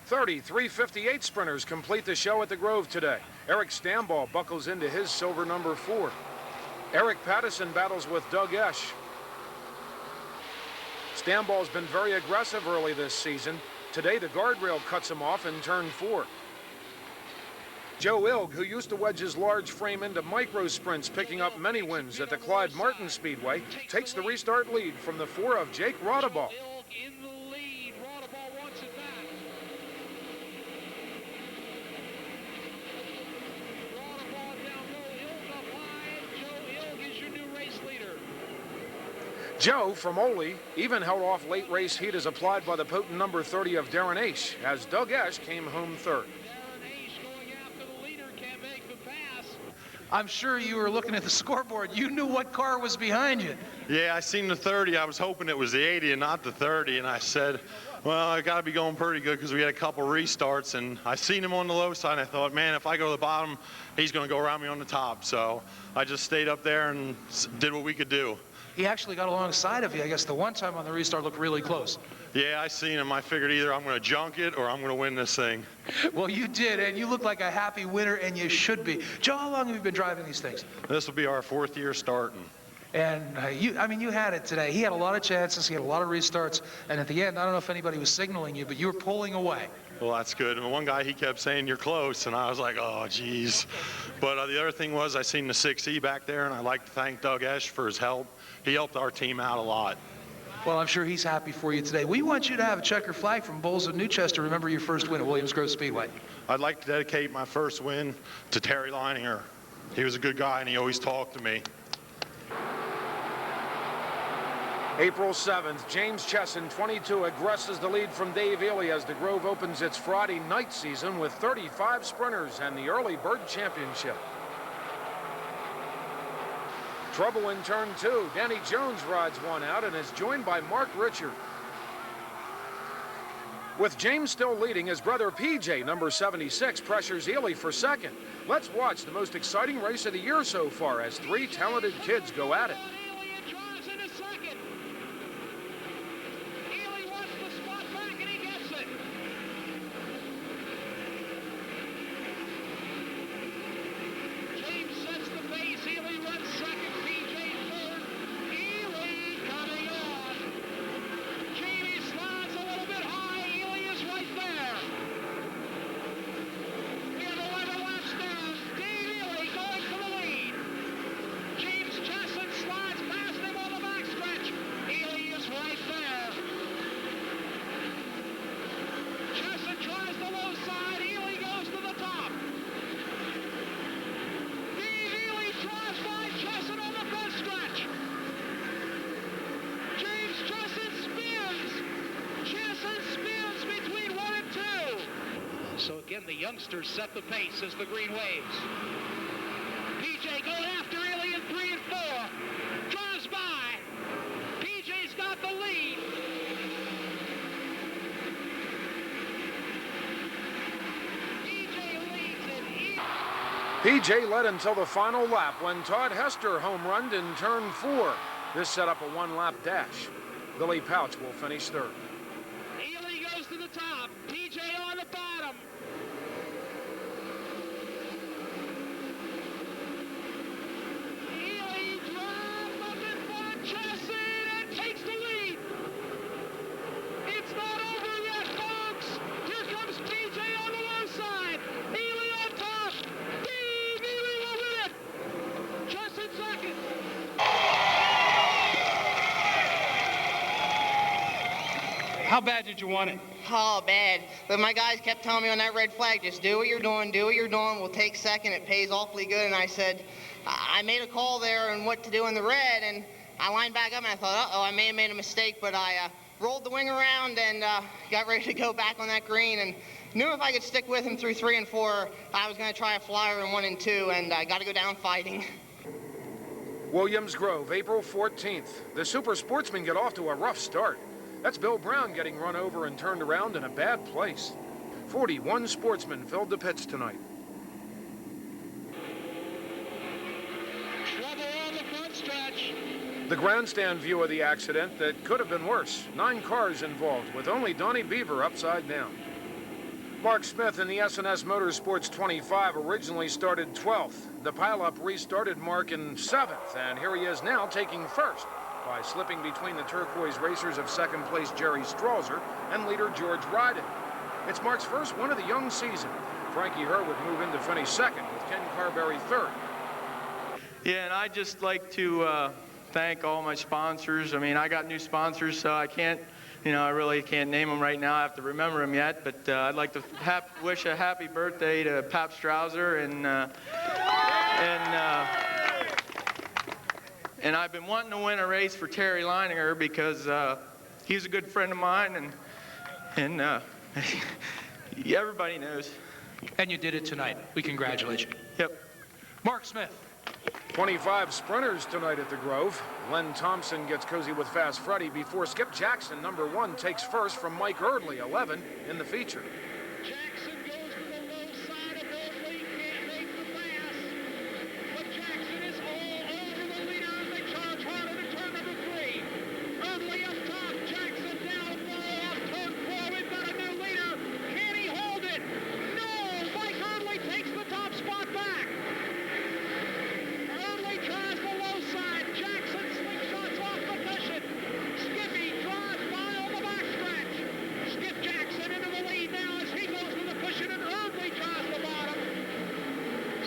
30 358 sprinters complete the show at the Grove today. Eric Stamball buckles into his silver number 4. Eric Pattison battles with Doug Esch. Stamball's been very aggressive early this season. Today, the guardrail cuts him off in turn 4. Joe Ilg, who used to wedge his large frame into micro sprints, picking up many wins at the Clyde Martin Speedway, takes the restart lead from the 4 of Jake Rodabaugh. In the lead, Rodabaugh wants it back. Rodabaugh down low, Ilg up high. Joe Ilg is your new race leader. Joe from Ole even held off late race heat as applied by the potent number 30 of Darren Ash, as Doug Esch came home third. I'm sure you were looking at the scoreboard. You knew what car was behind you. Yeah, I seen the 30. I was hoping it was the 80 and not the 30. And I said, well, I got to be going pretty good because we had a couple restarts. And I seen him on the low side. And I thought, man, if I go to the bottom, he's going to go around me on the top. So I just stayed up there and did what we could do. He actually got alongside of you. I guess the one time on the restart looked really close. Yeah, I seen him. I figured either I'm going to junk it or I'm going to win this thing. Well, you did, and you look like a happy winner, and you should be. Joe, how long have you been driving these things? This will be our 4th year starting. And you had it today. He had a lot of chances. He had a lot of restarts. And at the end, I don't know if anybody was signaling you, but you were pulling away. Well, that's good. And one guy, he kept saying, you're close. And I was like, oh, geez. But the other thing was I seen the 6E back there, and I'd like to thank Doug Esch for his help. He helped our team out a lot. Well, I'm sure he's happy for you today. We want you to have a checker flag from Bulls of Newchester. Remember your first win at Williams Grove Speedway. I'd like to dedicate my first win to Terry Leininger. He was a good guy, and he always talked to me. April 7th, James Chesson, 22, aggresses the lead from Dave Ely as the Grove opens its Friday night season with 35 sprinters and the Early Bird Championship. Trouble in turn 2. Danny Jones rides one out and is joined by Mark Richard. With James still leading, his brother PJ, number 76, pressures Ely for second. Let's watch the most exciting race of the year so far as 3 talented kids go at it. The youngsters set the pace as the green waves. PJ going after Ely in 3 and 4. Draws by. PJ's got the lead. PJ leads it. PJ led until the final lap when Todd Hester home runned in turn 4. This set up a 1-lap dash. Billy Pouch will finish third. Ely goes to the top. PJ on the bottom. How bad did you want it? Oh, bad. But my guys kept telling me on that red flag, just do what you're doing, do what you're doing. We'll take second. It pays awfully good. And I said, I made a call there on what to do in the red, and I lined back up, and I thought, uh-oh, I may have made a mistake, but I rolled the wing around and got ready to go back on that green, and knew if I could stick with him through 3 and 4, I was going to try a flyer in 1 and 2, and I got to go down fighting. Williams Grove, April 14th. The Super Sportsmen get off to a rough start. That's Bill Brown getting run over and turned around in a bad place. 41 sportsmen filled the pits tonight. Trouble on the front stretch. The grandstand view of the accident that could have been worse. 9 cars involved, with only Donnie Beaver upside down. Mark Smith in the S&S Motorsports 25 originally started 12th. The pileup restarted Mark in 7th, and here he is now taking 1st by slipping between the turquoise racers of 2nd place Jerry Strauser and leader George Ryden. It's Mark's first win of the young season, Frankie Herr would move in to finish second, with Ken Carberry third. Yeah, and I'd just like to thank all my sponsors. I mean, I got new sponsors, so I can't, I really can't name them right now. I have to remember them yet, but I'd like to wish a happy birthday to Pap Strouser, and I've been wanting to win a race for Terry Leininger because he's a good friend of mine, and everybody knows. And you did it tonight. We congratulate you. Yep. Mark Smith. 25 sprinters tonight at the Grove. Len Thompson gets cozy with Fast Freddy before Skip Jackson, number 1, takes first from Mike Eardley, 11, in the feature. Jackson goes to the low side of Eardley, can't make the pass. But Jackson is all over the leader as they charge hard into turn number 3. Eardley up top, Jackson down low off turn 4. We've got a new leader. Can he hold it? No! Mike Eardley takes the top spot back. Eardley tries the low side. Jackson slingshots off the cushion. Skippy drives by on the backstretch. Skip Jackson into the lead now as he goes to the cushion, and Eardley tries the bottom.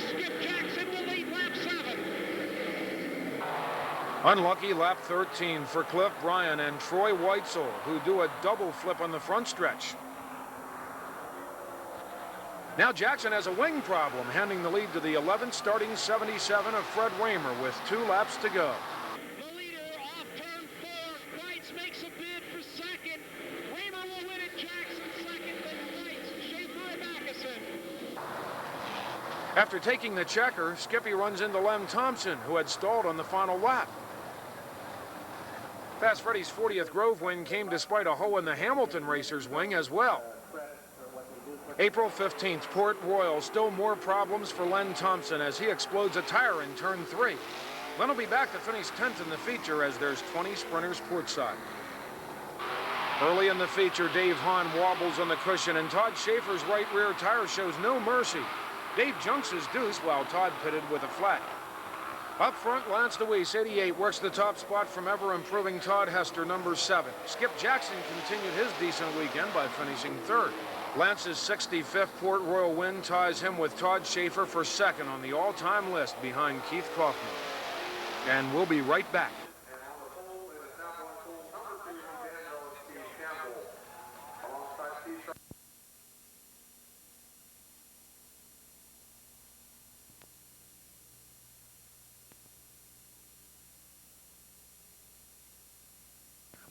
Skip Jackson will lead lap 7. Unlucky lap 13 for Cliff Bryan and Troy Weitzel, who do a double flip on the front stretch. Now Jackson has a wing problem, handing the lead to the 11th starting 77 of Fred Raymer with 2 laps to go. The leader off turn 4. Kreitz makes a bid for second. Raymer will win it. Jackson second, then Kreitz, Schaeffer, and Mackeson. After taking the checker, Skippy runs into Lem Thompson, who had stalled on the final lap. Fast Freddy's 40th Grove win came despite a hole in the Hamilton Racers wing as well. April 15th, Port Royal, still more problems for Len Thompson as he explodes a tire in turn 3. Len will be back to finish 10th in the feature as there's 20 sprinters portside. Early in the feature, Dave Hahn wobbles on the cushion, and Todd Schaefer's right rear tire shows no mercy. Dave junks his deuce while Todd pitted with a flat. Up front, Lance DeWeese, 88, works the top spot from ever-improving Todd Hester, number 7. Skip Jackson continued his decent weekend by finishing 3rd. Lance's 65th Port Royal win ties him with Todd Schaeffer for 2nd on the all-time list behind Keith Kaufman. And we'll be right back.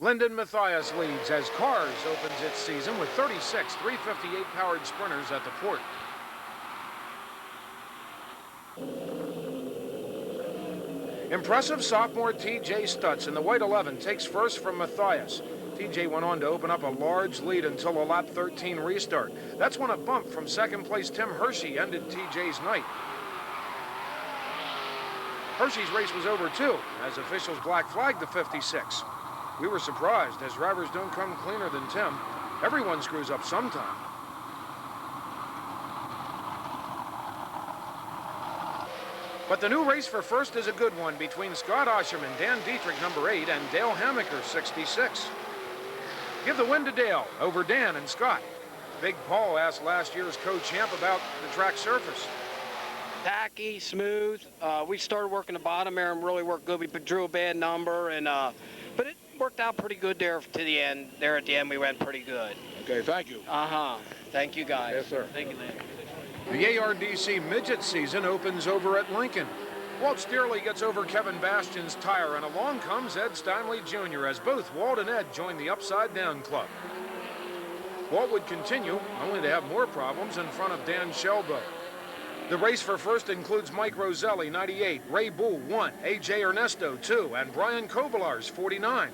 Lyndon Mathias leads as Cars opens its season with 36 358 powered sprinters at the port. Impressive sophomore TJ Stutz in the white 11 takes first from Mathias. TJ went on to open up a large lead until a lap 13 restart. That's when a bump from second place Tim Hershey ended TJ's night. Hershey's race was over too, as officials black flagged the 56. We were surprised, as drivers don't come cleaner than Tim. Everyone screws up sometime. But the new race for first is a good one between Scott Osherman, Dan Dietrich, number 8, and Dale Hammaker, 66. Give the win to Dale over Dan and Scott. Big Paul asked last year's co-champ about the track surface. Tacky, smooth. We started working the bottom there and really worked good. We drew a bad number, and but it worked out pretty good there to the end. There at the end, we went pretty good. Okay, thank you. Thank you, guys. Yes, sir. Thank you, Lynn. The ARDC midget season opens over at Lincoln. Walt Steerley gets over Kevin Bastian's tire, and along comes Ed Steinley Jr. as both Walt and Ed join the Upside Down Club. Walt would continue, only to have more problems in front of Dan Shelbo. The race for first includes Mike Roselli, 98, Ray Bull, 1, A.J. Ernesto, 2, and Brian Kovalars, 49.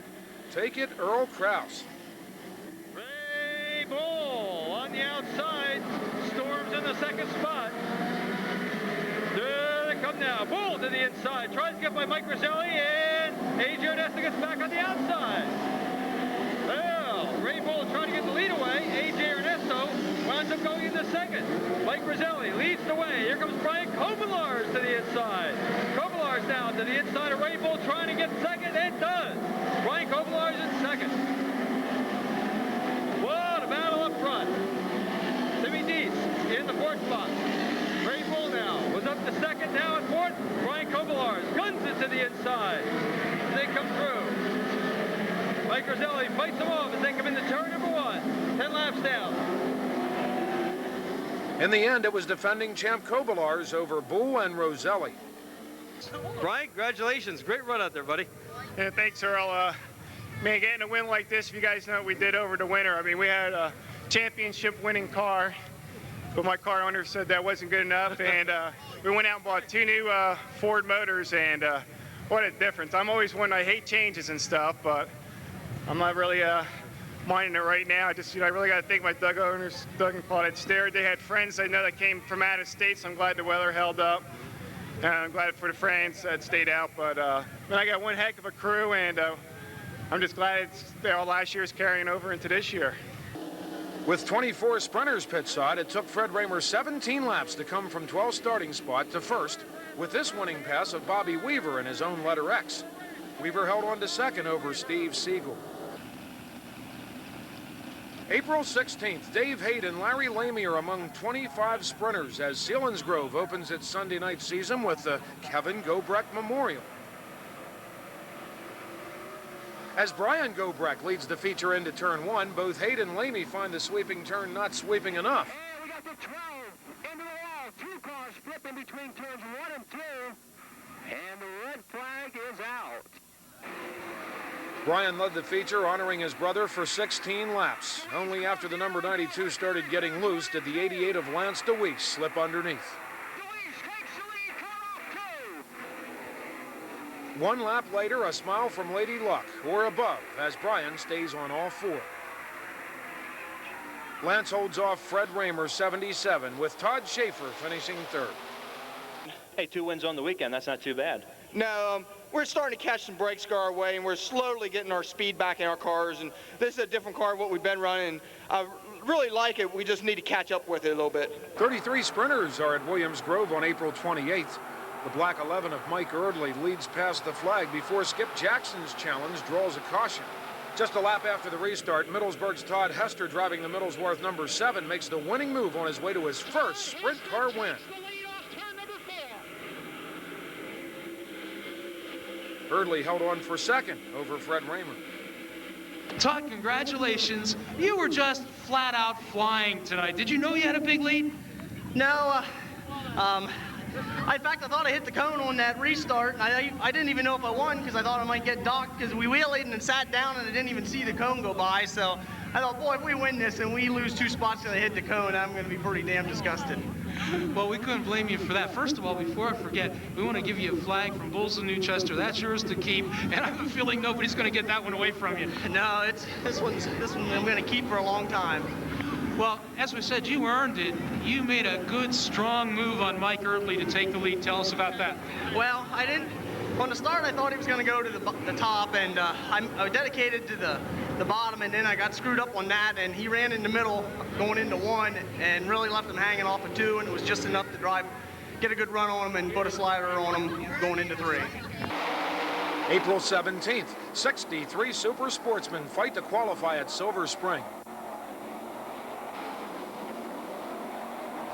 Take it, Earl Krause. Ray Bull on the outside, storms in the second spot. There they come now. Bull to the inside, tries to get by Mike Roselli, and A.J. Ernesto gets back on the outside. Well, Ray Bull trying to get the lead away. A.J. Ernesto winds up going into second. Mike Roselli leads the way. Here comes Brian Kovalars to the inside. Kovalars now to the inside of Ray Bull, trying to get second, and does. Brian Kovalars in second. What a battle up front. Timmy Deese in the fourth spot. Ray Bull now was up to second, now at fourth. Brian Kovalars guns it to the inside. They come through. Mike Roselli fights them off as they come into turn number 1. 10 laps down. In the end, it was defending champ Kovalars over Bull and Roselli. Brian, congratulations. Great run out there, buddy. Yeah, thanks, Earl. Man, getting a win like this, if you guys know what we did over the winter. I mean, we had a championship-winning car, but my car owner said that wasn't good enough, and we went out and bought 2 new Ford motors, and what a difference. I'm always one, I hate changes and stuff, but I'm not really minding it right now. I really got to thank my Doug owners, Doug and Claude at Stair. They had friends I know that came from out of state, so I'm glad the weather held up. And I'm glad for the friends that stayed out, but I got one heck of a crew, and I'm just glad all last year's carrying over into this year. With 24 sprinters pitside, it took Fred Raymer 17 laps to come from 12th starting spot to first, with this winning pass of Bobby Weaver in his own letter X. Weaver held on to second over Steve Siegel. April 16th, Dave Haight and Larry Lamy are among 25 sprinters as Selinsgrove opens its Sunday night season with the Kevin Gobrecht Memorial. As Brian Gobrecht leads the feature into turn 1, both Haight and Lamy find the sweeping turn not sweeping enough. And we got the 12 into the wall. 2 cars flipping between turns 1 and 2. And the red flag is out. Brian led the feature, honoring his brother for 16 laps. Only after the number 92 started getting loose did the 88 of Lance DeWeese slip underneath. 1 lap later, a smile from Lady Luck, or above, as Brian stays on all 4. Lance holds off Fred Raymer 77, with Todd Schaeffer finishing 3rd. Hey, 2 wins on the weekend. That's not too bad. No, we're starting to catch some brakes go our way, and we're slowly getting our speed back in our cars. And this is a different car than what we've been running. I really like it. We just need to catch up with it a little bit. 33 sprinters are at Williams Grove on April 28th. The black 11 of Mike Eardley leads past the flag before Skip Jackson's challenge draws a caution. Just a lap after the restart, Middlesburg's Todd Hester, driving the Middlesworth number 7, makes the winning move on his way to his first sprint car win. Eardley held on for second over Fred Raymer. Todd, congratulations. You were just flat out flying tonight. Did you know you had a big lead? No, in fact, I thought I hit the cone on that restart. I didn't even know if I won because I thought I might get docked because we wheelied and sat down and I didn't even see the cone go by. So I thought, boy, if we win this and we lose 2 spots because I hit the cone, I'm going to be pretty damn disgusted. Well, we couldn't blame you for that. First of all, before I forget, we want to give you a flag from Bulls of New Chester. That's yours to keep, and I have a feeling nobody's going to get that one away from you. No, this one I'm going to keep for a long time. Well, as we said, you earned it. You made a good, strong move on Mike Eardley to take the lead. Tell us about that. Well, I didn't. On the start, I thought he was going to go to the top, and I dedicated to the bottom, and then I got screwed up on that, and he ran in the middle going into 1 and really left him hanging off of 2, and it was just enough to get a good run on him and put a slider on him going into 3. April 17th, 63 super sportsmen fight to qualify at Silver Spring.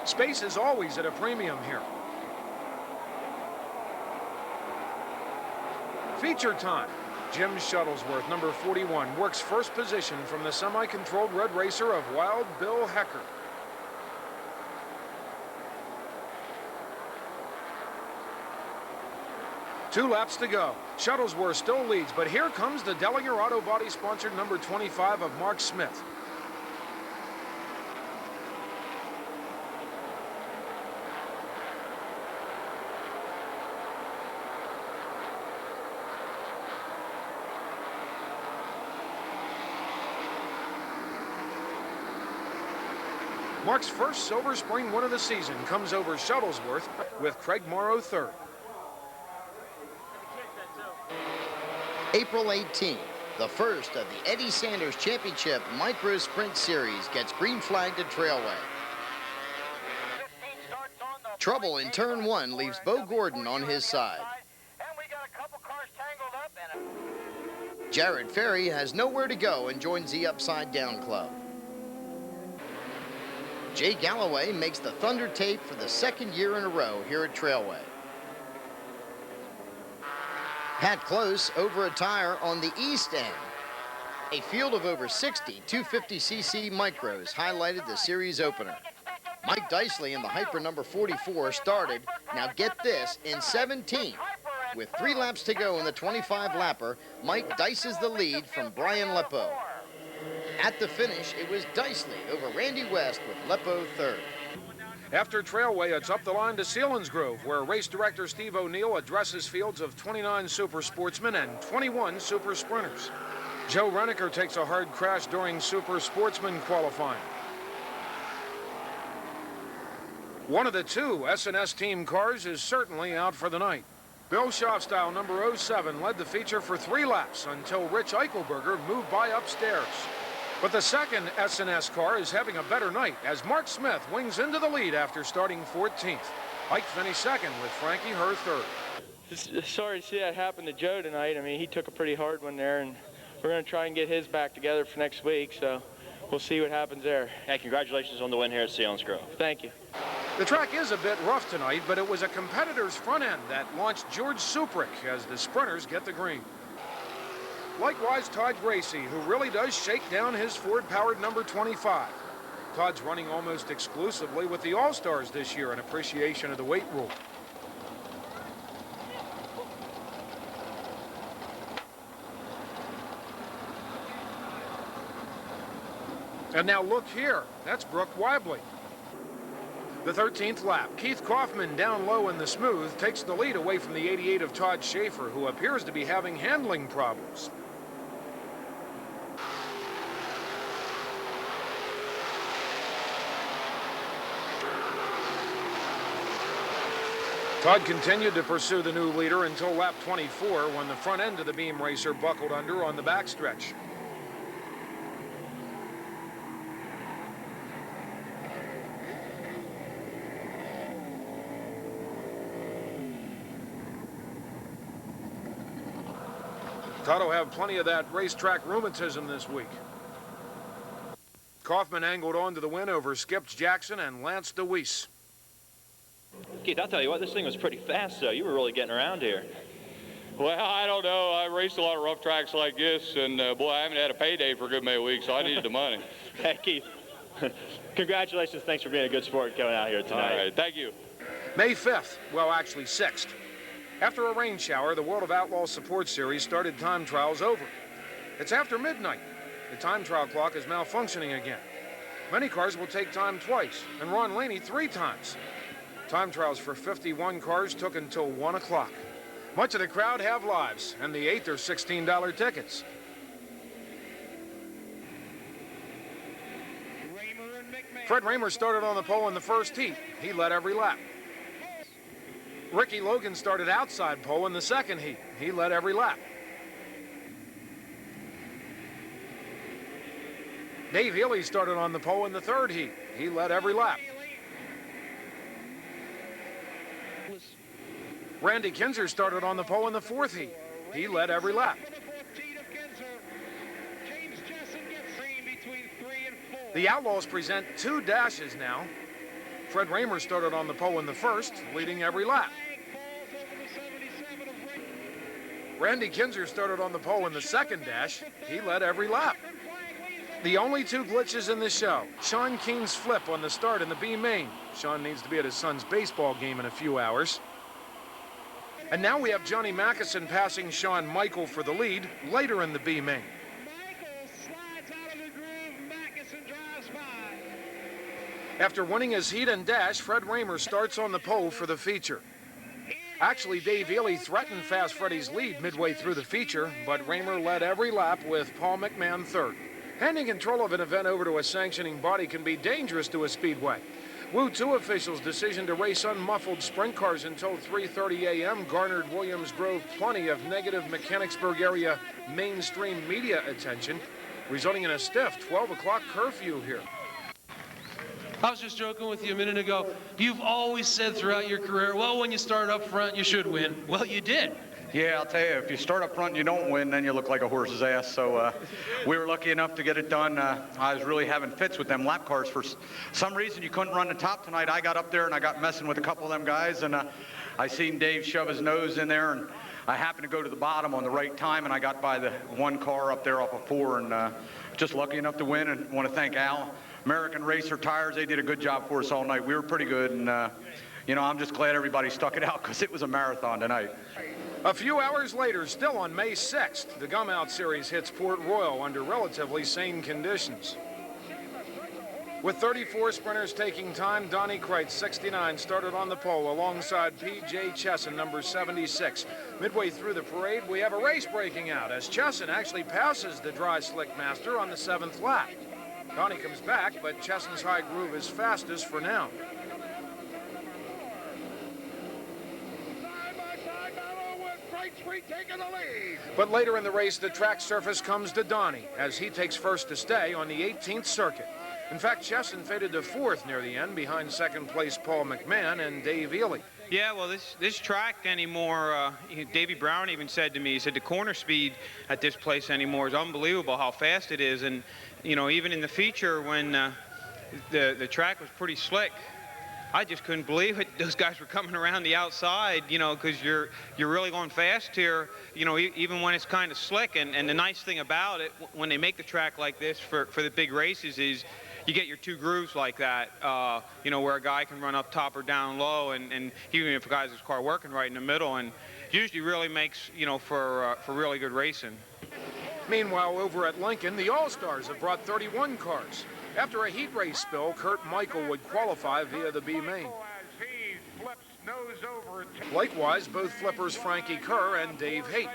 Space is always at a premium here. Feature time. Jim Shuttlesworth, number 41, works first position from the semi-controlled red racer of Wild Bill Hecker. Two laps to go. Shuttlesworth still leads, but here comes the Dellinger Auto Body sponsored number 25 of Mark Smith. Mark's first Silver Spring win of the season comes over Shuttlesworth with Craig Morrow 3rd. April 18th, the first of the Eddie Sanders Championship Micro Sprint Series gets green flagged at Trailway. Trouble in turn 1 leaves Bo Gordon on his side. Jared Ferry has nowhere to go and joins the Upside Down Club. Jay Galloway makes the Thunder tape for the second year in a row here at Trailway. Pat Close over a tire on the east end. A field of over 60 250cc micros highlighted the series opener. Mike Dicely in the Hyper number 44 started, now get this, in 17th. With 3 laps to go in the 25-lapper, Mike dices the lead from Brian Lepo. At the finish, it was Dicely over Randy West with Lepo third. After Trailway, it's up the line to Selinsgrove, where race director Steve O'Neill addresses fields of 29 super sportsmen and 21 super sprinters. Joe Renneker takes a hard crash during super sportsman qualifying. One of the 2 S&S team cars is certainly out for the night. Bill Schofstyle, number 07, led the feature for 3 laps until Rich Eichelberger moved by upstairs. But the second S&S car is having a better night as Mark Smith wings into the lead after starting 14th. Ike finished second with Frankie Herr third. Sorry to see that happen to Joe tonight. I mean, he took a pretty hard one there, and we're going to try and get his back together for next week, so we'll see what happens there. Hey, congratulations on the win here at Selinsgrove. Thank you. The track is a bit rough tonight, but it was a competitor's front end that launched George Suprick as the sprinters get the green. Likewise, Todd Gracie, who really does shake down his Ford-powered number 25. Todd's running almost exclusively with the All-Stars this year in appreciation of the weight rule. And now look here, that's Brooke Weibly. The 13th lap, Keith Kaufman down low in the smooth takes the lead away from the 88 of Todd Schaeffer, who appears to be having handling problems. Todd continued to pursue the new leader until lap 24 when the front end of the beam racer buckled under on the backstretch. Todd will have plenty of that racetrack rheumatism this week. Kaufman angled on to the win over Skip Jackson and Lance DeWeese. Keith, I'll tell you what, this thing was pretty fast, though. You were really getting around here. Well, I don't know. I raced a lot of rough tracks like this, and boy, I haven't had a payday for a good many weeks, so I needed the money. Hey, Keith, congratulations. Thanks for being a good sport coming out here tonight. All right, thank you. May 5th, well, actually 6th. After a rain shower, the World of Outlaws Support Series started time trials over. It's after midnight. The time trial clock is malfunctioning again. Many cars will take time twice, and Ron Laney 3 times. Time trials for 51 cars took until 1 o'clock. Much of the crowd have lives, and the 8th are $16 tickets. Fred Raymer started on the pole in the first heat. He led every lap. Ricky Logan started outside pole in the second heat. He led every lap. Dave Ely started on the pole in the third heat. He led every lap. Randy Kinzer started on the pole in the fourth heat. He led every lap. The Outlaws present 2 dashes now. Fred Raymer started on the pole in the first, leading every lap. Randy Kinzer started on the pole in the second dash. He led every lap. The only 2 glitches in the show. Sean Keene's flip on the start in the B main. Sean needs to be at his son's baseball game in a few hours. And now we have Johnny Mackison passing Shawn Michael for the lead later in the B main. After winning his heat and dash, Fred Raymer starts on the pole for the feature. Actually, Dave Ely threatened Fast Freddy's lead midway through the feature, but Raymer led every lap with Paul McMahon third. Handing control of an event over to a sanctioning body can be dangerous to a speedway. Woo 2 officials' decision to race unmuffled sprint cars until 3:30 a.m. garnered Williams Grove plenty of negative Mechanicsburg area mainstream media attention, resulting in a stiff 12 o'clock curfew here. I was just joking with you a minute ago. You've always said throughout your career, well, when you start up front, you should win. Well, you did. Yeah, I'll tell you, if you start up front and you don't win, then you look like a horse's ass. So we were lucky enough to get it done. I was really having fits with them lap cars. For some reason, you couldn't run the top tonight. I got up there and I got messing with a couple of them guys, and I seen Dave shove his nose in there, and I happened to go to the bottom on the right time, and I got by the one car up there off of 4, and just lucky enough to win. And want to thank Al. American Racer Tires, they did a good job for us all night. We were pretty good, and you know, I'm just glad everybody stuck it out because it was a marathon tonight. A few hours later, still on May 6th, the Gum Out Series hits Port Royal under relatively sane conditions. With 34 sprinters taking time, Donnie Kreitz, 69, started on the pole alongside P.J. Chesson, number 76. Midway through the parade, we have a race breaking out as Chesson actually passes the dry slick master on the 7th lap. Donnie comes back, but Chesson's high groove is fastest for now. But later in the race, the track surface comes to Donnie as he takes first to stay on the 18th circuit. In fact, Chesson faded to 4th near the end behind second place Paul McMahon and Dave Ely. Yeah, well, this track anymore, Davey Brown even said to me, he said the corner speed at this place anymore is unbelievable how fast it is. And, you know, even in the feature when the track was pretty slick, I just couldn't believe it. Those guys were coming around the outside, you know, because you're really going fast here, you know, even when it's kind of slick. And the nice thing about it, when they make the track like this for the big races, is you get your two grooves like that, you know, where a guy can run up top or down low, and even if a guy's his car working right in the middle, and usually really makes, you know, for really good racing. Meanwhile, over at Lincoln, the All-Stars have brought 31 cars. After a heat race spill, Kurt Michael would qualify via the B main. Likewise, both flippers Frankie Kerr and Dave Haight.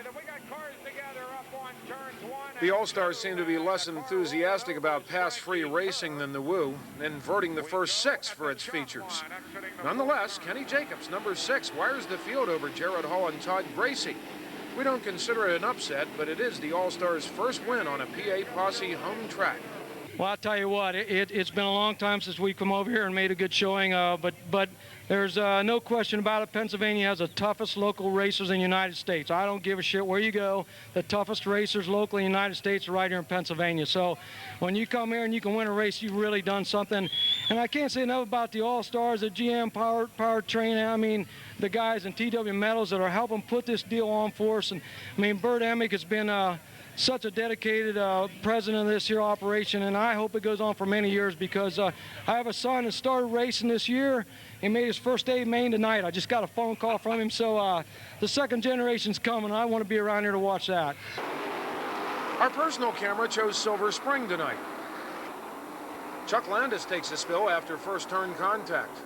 The All-Stars seem to be less enthusiastic about pass-free racing than the Woo, inverting the first 6 for its features. Nonetheless, Kenny Jacobs, number 6, wires the field over Jared Hall and Todd Gracie. We don't consider it an upset, but it is the All-Stars' first win on a PA Posse home track. Well, I'll tell you what, it's been a long time since we've come over here and made a good showing, but there's no question about it. Pennsylvania has the toughest local racers in the United States. I don't give a shit where you go. The toughest racers locally in the United States are right here in Pennsylvania. So when you come here and you can win a race, you've really done something. And I can't say enough about the All-Stars, the GM Powertrain, I mean, the guys in TW Metals that are helping put this deal on for us. And I mean, Bert Emick has been such a dedicated president of this here operation, and I hope it goes on for many years because I have a son that started racing this year. He made his first day main tonight. I just got a phone call from him, so the second generation's coming. I want to be around here to watch that. Our personal camera chose Silver Spring tonight. Chuck Landis takes a spill after first turn contact.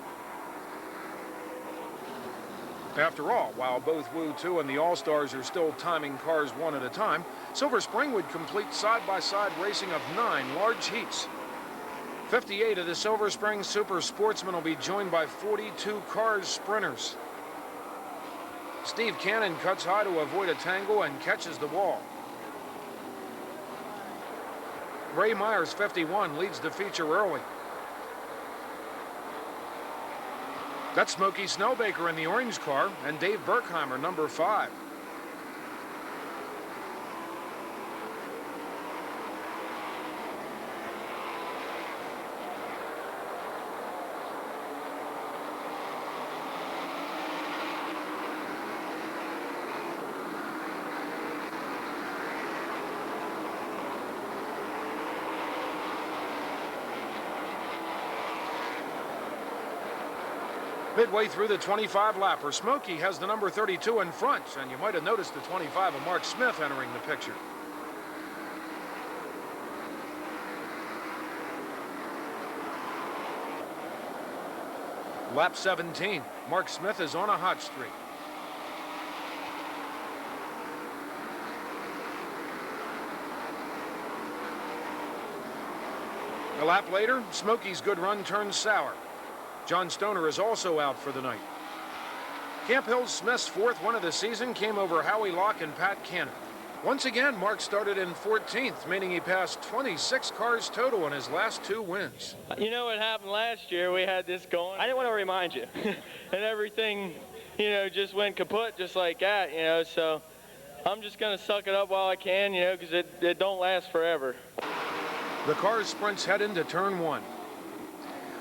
After all, while both Woo 2 and the All-Stars are still timing cars one at a time, Silver Spring would complete side-by-side racing of 9 large heats. 58 of the Silver Spring Super Sportsmen will be joined by 42 cars sprinters. Steve Cannon cuts high to avoid a tangle and catches the wall. Ray Myers, 51, leads the feature early. That's Smokey Snellbaker in the orange car and Dave Berkheimer, number 5. Midway through the 25-lapper, Smokey has the number 32 in front, and you might have noticed the 25 of Mark Smith entering the picture. Lap 17, Mark Smith is on a hot streak. A lap later, Smokey's good run turns sour. John Stoner is also out for the night. Camp Hill Smith's 4th win of the season came over Howie Locke and Pat Cannon. Once again, Mark started in 14th, meaning he passed 26 cars total in his last 2 wins. You know what happened last year? We had this going. I didn't want to remind you. And everything you know, just went kaput just like that, you know. So I'm just going to suck it up while I can, you know, because it don't last forever. The car's sprints head into turn 1.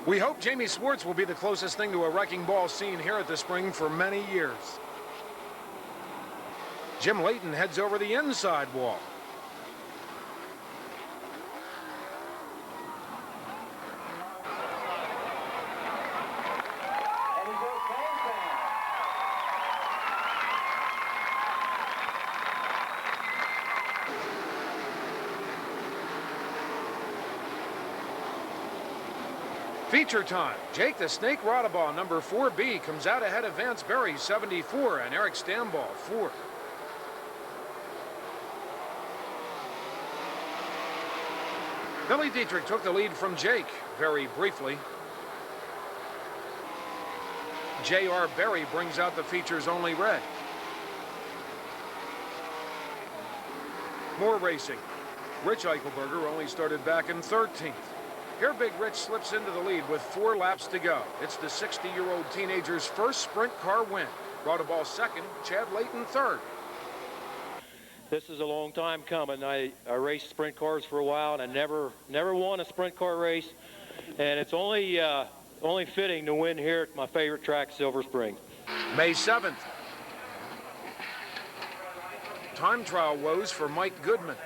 We hope Jamie Swartz will be the closest thing to a wrecking ball seen here at the Spring for many years. Jim Layton heads over the inside wall. Feature time. Jake the Snake Rodabaugh, number 4B, comes out ahead of Vance Berry, 74, and Eric Stamball, 4. Billy Dietrich took the lead from Jake very briefly. J.R. Berry brings out the feature's only red. More racing. Rich Eichelberger only started back in 13th. Here Big Rich slips into the lead with 4 laps to go. It's the 60-year-old teenager's first sprint car win. Rodabaugh second, Chad Layton third. This is a long time coming. I raced sprint cars for a while, and I never won a sprint car race. And it's only fitting to win here at my favorite track, Silver Spring. May 7th. Time trial woes for Mike Goodman.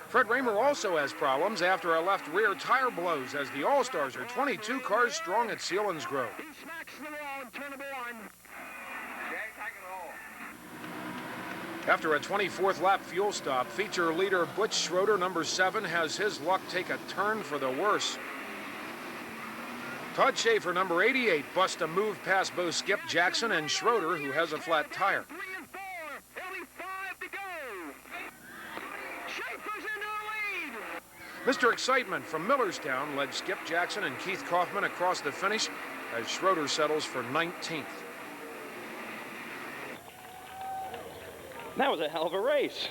Fred Raymer also has problems after a left rear tire blows as the All-Stars are 22 cars strong at Selinsgrove. After a 24th lap fuel stop, feature leader Butch Schroeder, number 7, has his luck take a turn for the worse. Todd Schaeffer, number 88, busts a move past both Skip Jackson and Schroeder, who has a flat tire. Mr. Excitement from Millerstown led Skip Jackson and Keith Kaufman across the finish as Schroeder settles for 19th. That was a hell of a race.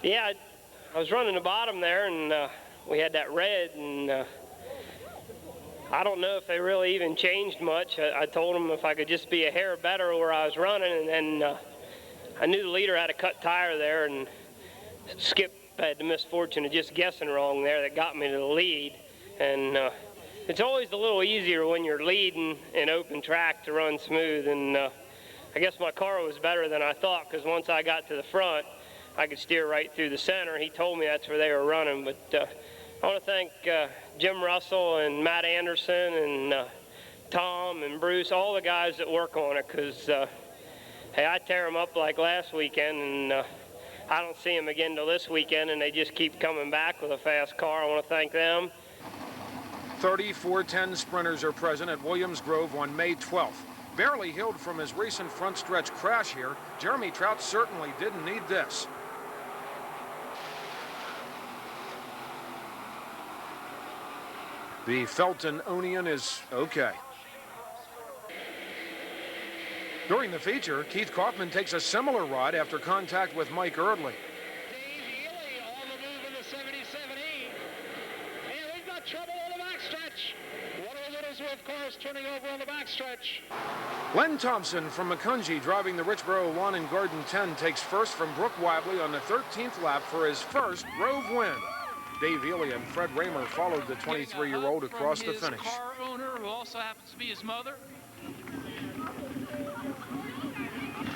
Yeah, I was running the bottom there, and we had that red, and I don't know if they really even changed much. I told them if I could just be a hair better where I was running, and I knew the leader had a cut tire there, and Skip had the misfortune of just guessing wrong there that got me to the lead. And it's always a little easier when you're leading in open track to run smooth, and I guess my car was better than I thought, because once I got to the front, I could steer right through the center. He told me that's where they were running. But I want to thank Jim Russell and Matt Anderson and Tom and Bruce, all the guys that work on it, because, hey, I tear them up like last weekend, and I don't see them again till this weekend, and they just keep coming back with a fast car. I want to thank them. 3410 sprinters are present at Williams Grove on May 12th. Barely healed from his recent front stretch crash here, Jeremy Trout certainly didn't need this. The Felton Onion is okay. During the feature, Keith Kaufman takes a similar ride after contact with Mike Eardley. Turning over on the backstretch. Len Thompson from Macungie, driving the Richboro Lawn and Garden 10, takes first from Brooke Wabley on the 13th lap for his first Grove win. Dave Ely and Fred Raymer followed the 23-year-old across the finish. Car owner, who also happens to be his mother.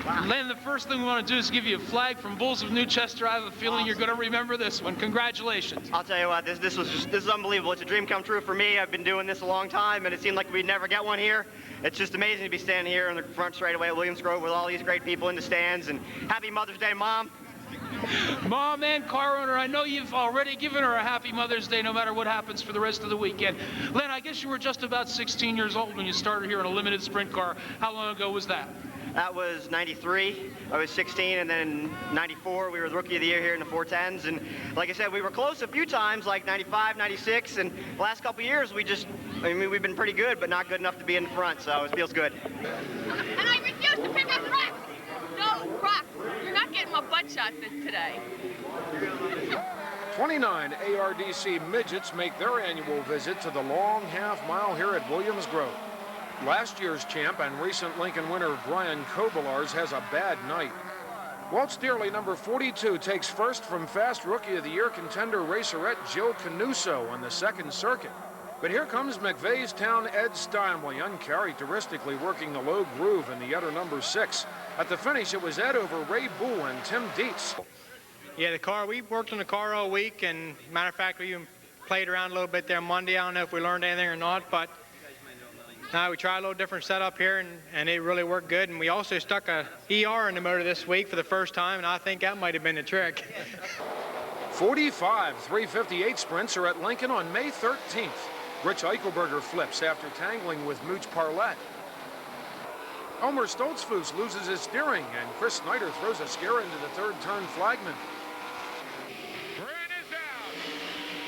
Wow. Len, the first thing we want to do is give you a flag from Bulls of Newchester. I have a feeling you're going to remember this one. Congratulations. I'll tell you what, this is unbelievable. It's a dream come true for me. I've been doing this a long time, and it seemed like we'd never get one here. It's just amazing to be standing here in the front straightaway at Williams Grove with all these great people in the stands. And happy Mother's Day, Mom. Mom and car owner, I know you've already given her a happy Mother's Day no matter what happens for the rest of the weekend. Len, I guess you were just about 16 years old when you started here in a limited sprint car. How long ago was that? That was 93. I was 16, and then 94, we were the Rookie of the Year here in the 410s. And like I said, we were close a few times, like 95, 96, and the last couple of years, we've been pretty good, but not good enough to be in the front, so it feels good. And I refuse to pick up rocks. No rocks. You're not getting my butt shot today. 29 ARDC midgets make their annual visit to the long half mile here at Williams Grove. Last year's champ and recent Lincoln winner Brian Kobolars has a bad night. Walt Steerley, number 42, takes first from fast Rookie of the Year contender racerette Jill Canuso on the second circuit. But here comes McVeigh's Town Ed Steinway, uncharacteristically working the low groove in the other number 6. At the finish, it was Ed over Ray Bull and Tim Dietz. Yeah, the car, we worked on the car all week, and matter of fact, we even played around a little bit there Monday. I don't know if we learned anything or not, but we tried a little different setup here, and it really worked good. And we also stuck a ER in the motor this week for the first time, and I think that might have been the trick. 45 358 sprints are at Lincoln on May 13th. Rich Eichelberger flips after tangling with Mooch Parlett. Omer Stoltzfus loses his steering, and Chris Snyder throws a scare into the third turn flagman.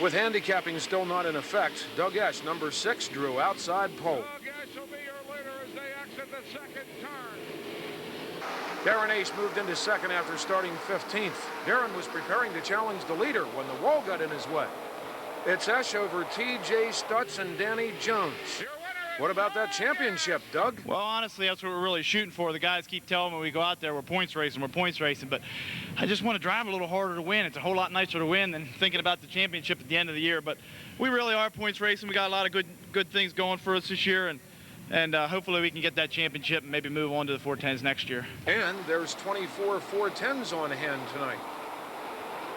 With handicapping still not in effect, Doug Esch, number 6, drew outside pole. Doug Esch will be your leader as they exit the second turn. Darren Ace moved into second after starting 15th. Darren was preparing to challenge the leader when the wall got in his way. It's Esch over T.J. Stutz and Danny Jones. What about that championship, Doug? Well, honestly, that's what we're really shooting for. The guys keep telling me when we go out there, we're points racing, but I just want to drive a little harder to win. It's a whole lot nicer to win than thinking about the championship at the end of the year, but we really are points racing. We got a lot of good things going for us this year, and hopefully we can get that championship and maybe move on to the 410s next year. And there's 24 410s on hand tonight.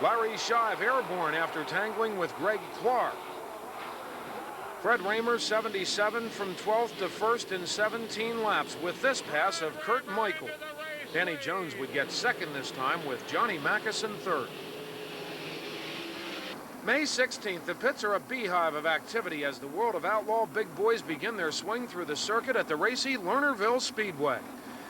Larry Shive airborne after tangling with Greg Clark. Fred Raymer, 77 from 12th to 1st in 17 laps with this pass of Kurt Michael. Danny Jones would get second this time with Johnny Mackison third. May 16th, the pits are a beehive of activity as the World of Outlaw big boys begin their swing through the circuit at the racy Lernerville Speedway.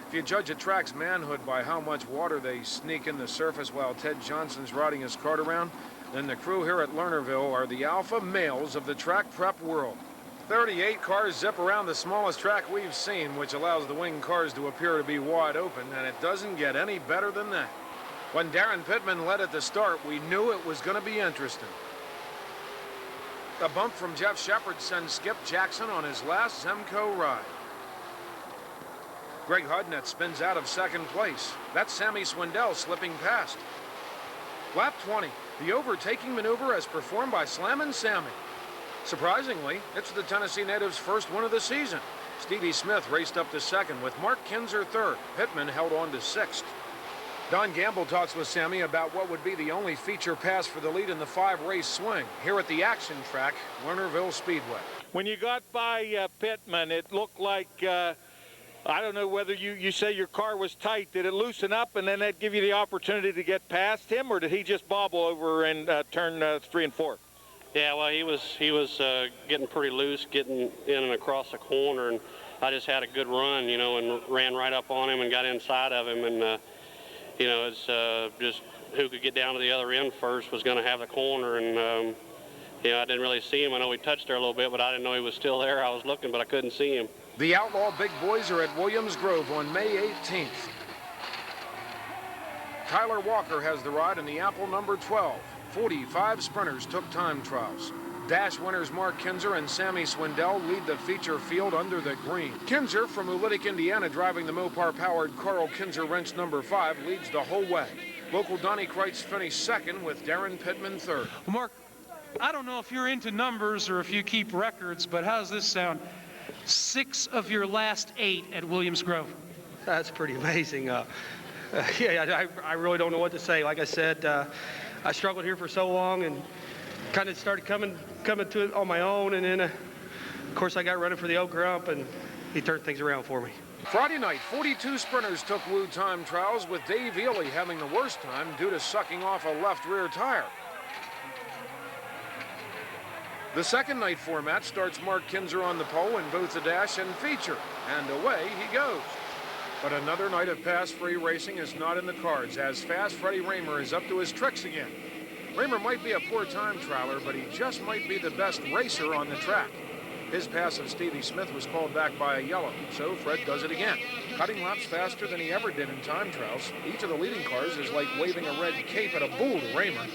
If you judge a track's manhood by how much water they sneak in the surface while Ted Johnson's riding his cart around, then the crew here at Lernerville are the alpha males of the track prep world. 38 cars zip around the smallest track we've seen, which allows the wing cars to appear to be wide open, and it doesn't get any better than that. When Darren Pittman led at the start, we knew it was going to be interesting. A bump from Jeff Shepard sends Skip Jackson on his last Zemco ride. Greg Hudnett spins out of second place. That's Sammy Swindell slipping past. Lap 20, the overtaking maneuver as performed by Slammin' Sammy. Surprisingly, it's the Tennessee native's first win of the season. Stevie Smith raced up to second with Mark Kinzer third. Pittman held on to sixth. Don Gamble talks with Sammy about what would be the only feature pass for the lead in the 5-race swing here at the action track, Lernerville Speedway. When you got by Pittman, it looked like, I don't know whether you say your car was tight. Did it loosen up and then that give you the opportunity to get past him, or did he just bobble over and turn 3 and 4? Yeah, well, he was getting pretty loose, getting in and across the corner, and I just had a good run, you know, and ran right up on him and got inside of him, and you know, it's just who could get down to the other end first was going to have the corner, and you know, I didn't really see him. I know he touched there a little bit, but I didn't know he was still there. I was looking, but I couldn't see him. The Outlaw Big Boys are at Williams Grove on May 18th. Tyler Walker has the ride in the Apple number 12. 45 sprinters took time trials. Dash winners Mark Kinzer and Sammy Swindell lead the feature field under the green. Kinzer from Ulitic, Indiana, driving the Mopar-powered Carl Kinzer wrench number 5, leads the whole way. Local Donnie Kreitz finished second with Darren Pittman third. Well, Mark, I don't know if you're into numbers or if you keep records, but how does this sound? 6 of your last 8 at Williams Grove. That's pretty amazing. Yeah, I really don't know what to say. Like I said, I struggled here for so long and kind of started coming to it on my own, and then of course I got running for the Oak Grump, and he turned things around for me. Friday night, 42 sprinters took Woo time trials, with Dave Ely having the worst time due to sucking off a left rear tire. The second night format starts Mark Kinzer on the pole in both the dash and feature, and away he goes. But another night of pass-free racing is not in the cards, as Fast Freddie Raymer is up to his tricks again. Raymer might be a poor time trialer, but he just might be the best racer on the track. His pass of Stevie Smith was called back by a yellow, so Fred does it again, cutting laps faster than he ever did in time trials. Each of the leading cars is like waving a red cape at a bull to Raymer.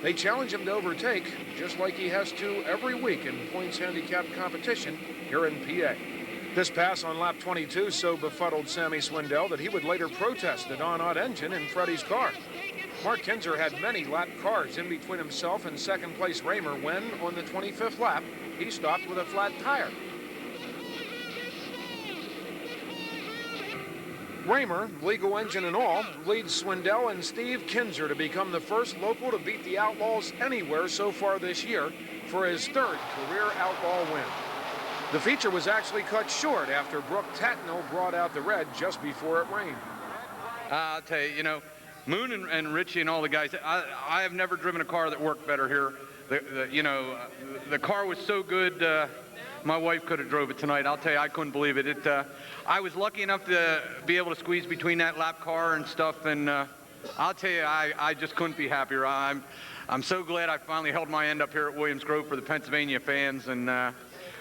They challenge him to overtake, just like he has to every week in points handicap competition here in PA. This pass on lap 22 so befuddled Sammy Swindell that he would later protest the on-odd engine in Freddie's car. Mark Kinzer had many lap cars in between himself and second-place Raymer when, on the 25th lap, he stopped with a flat tire. Raymer, legal engine and all, leads Swindell and Steve Kinzer to become the first local to beat the Outlaws anywhere so far this year for his third career Outlaw win. The feature was actually cut short after Brooke Tatnell brought out the red just before it rained. I'll tell you, you know, Moon and Richie and all the guys, I have never driven a car that worked better here. The car was so good, my wife could have drove it tonight. I'll tell you, I couldn't believe it. I was lucky enough to be able to squeeze between that lap car and stuff, and I'll tell you, I just couldn't be happier. I'm so glad I finally held my end up here at Williams Grove for the Pennsylvania fans, and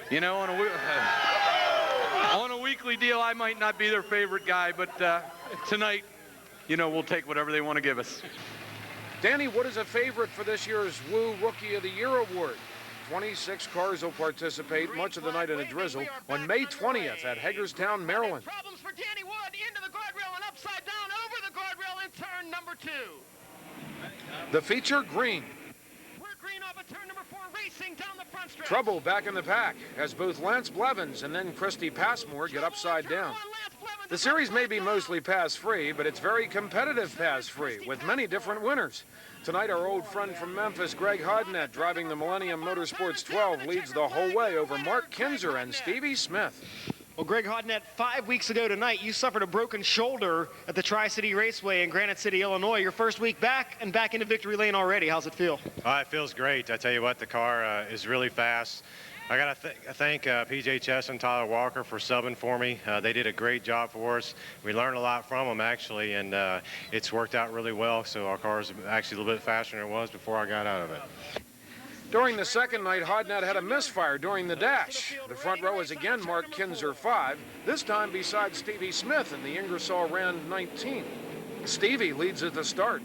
you know, on a weekly deal, I might not be their favorite guy, but tonight, you know, we'll take whatever they want to give us. Danny, what is a favorite for this year's Woo Rookie of the Year award? 26 cars will participate, much of the night in a drizzle, on May 20th at Hagerstown, Maryland. Problems for Danny Wood into the guardrail and upside down over the guardrail in turn number 2. The feature, green. We're green off of turn number 4, racing down the front stretch. Trouble back in the pack as both Lance Blevins and then Christy Passmore get upside down. The series may be mostly pass-free, but it's very competitive pass-free with many different winners. Tonight, our old friend from Memphis, Greg Hodnett, driving the Millennium Motorsports 12, leads the whole way over Mark Kinzer and Stevie Smith. Well, Greg Hodnett, 5 weeks ago tonight, you suffered a broken shoulder at the Tri-City Raceway in Granite City, Illinois. Your first week back and back into victory lane already. How's it feel? It feels great. I tell you what, the car is really fast. I got to thank PJ Chess and Tyler Walker for subbing for me. They did a great job for us. We learned a lot from them, actually, and it's worked out really well. So our car is actually a little bit faster than it was before I got out of it. During the second night, Hodnett had a misfire during the dash. The front row is again Mark Kinzer 5, this time beside Stevie Smith in the Ingersoll Rand 19. Stevie leads at the start.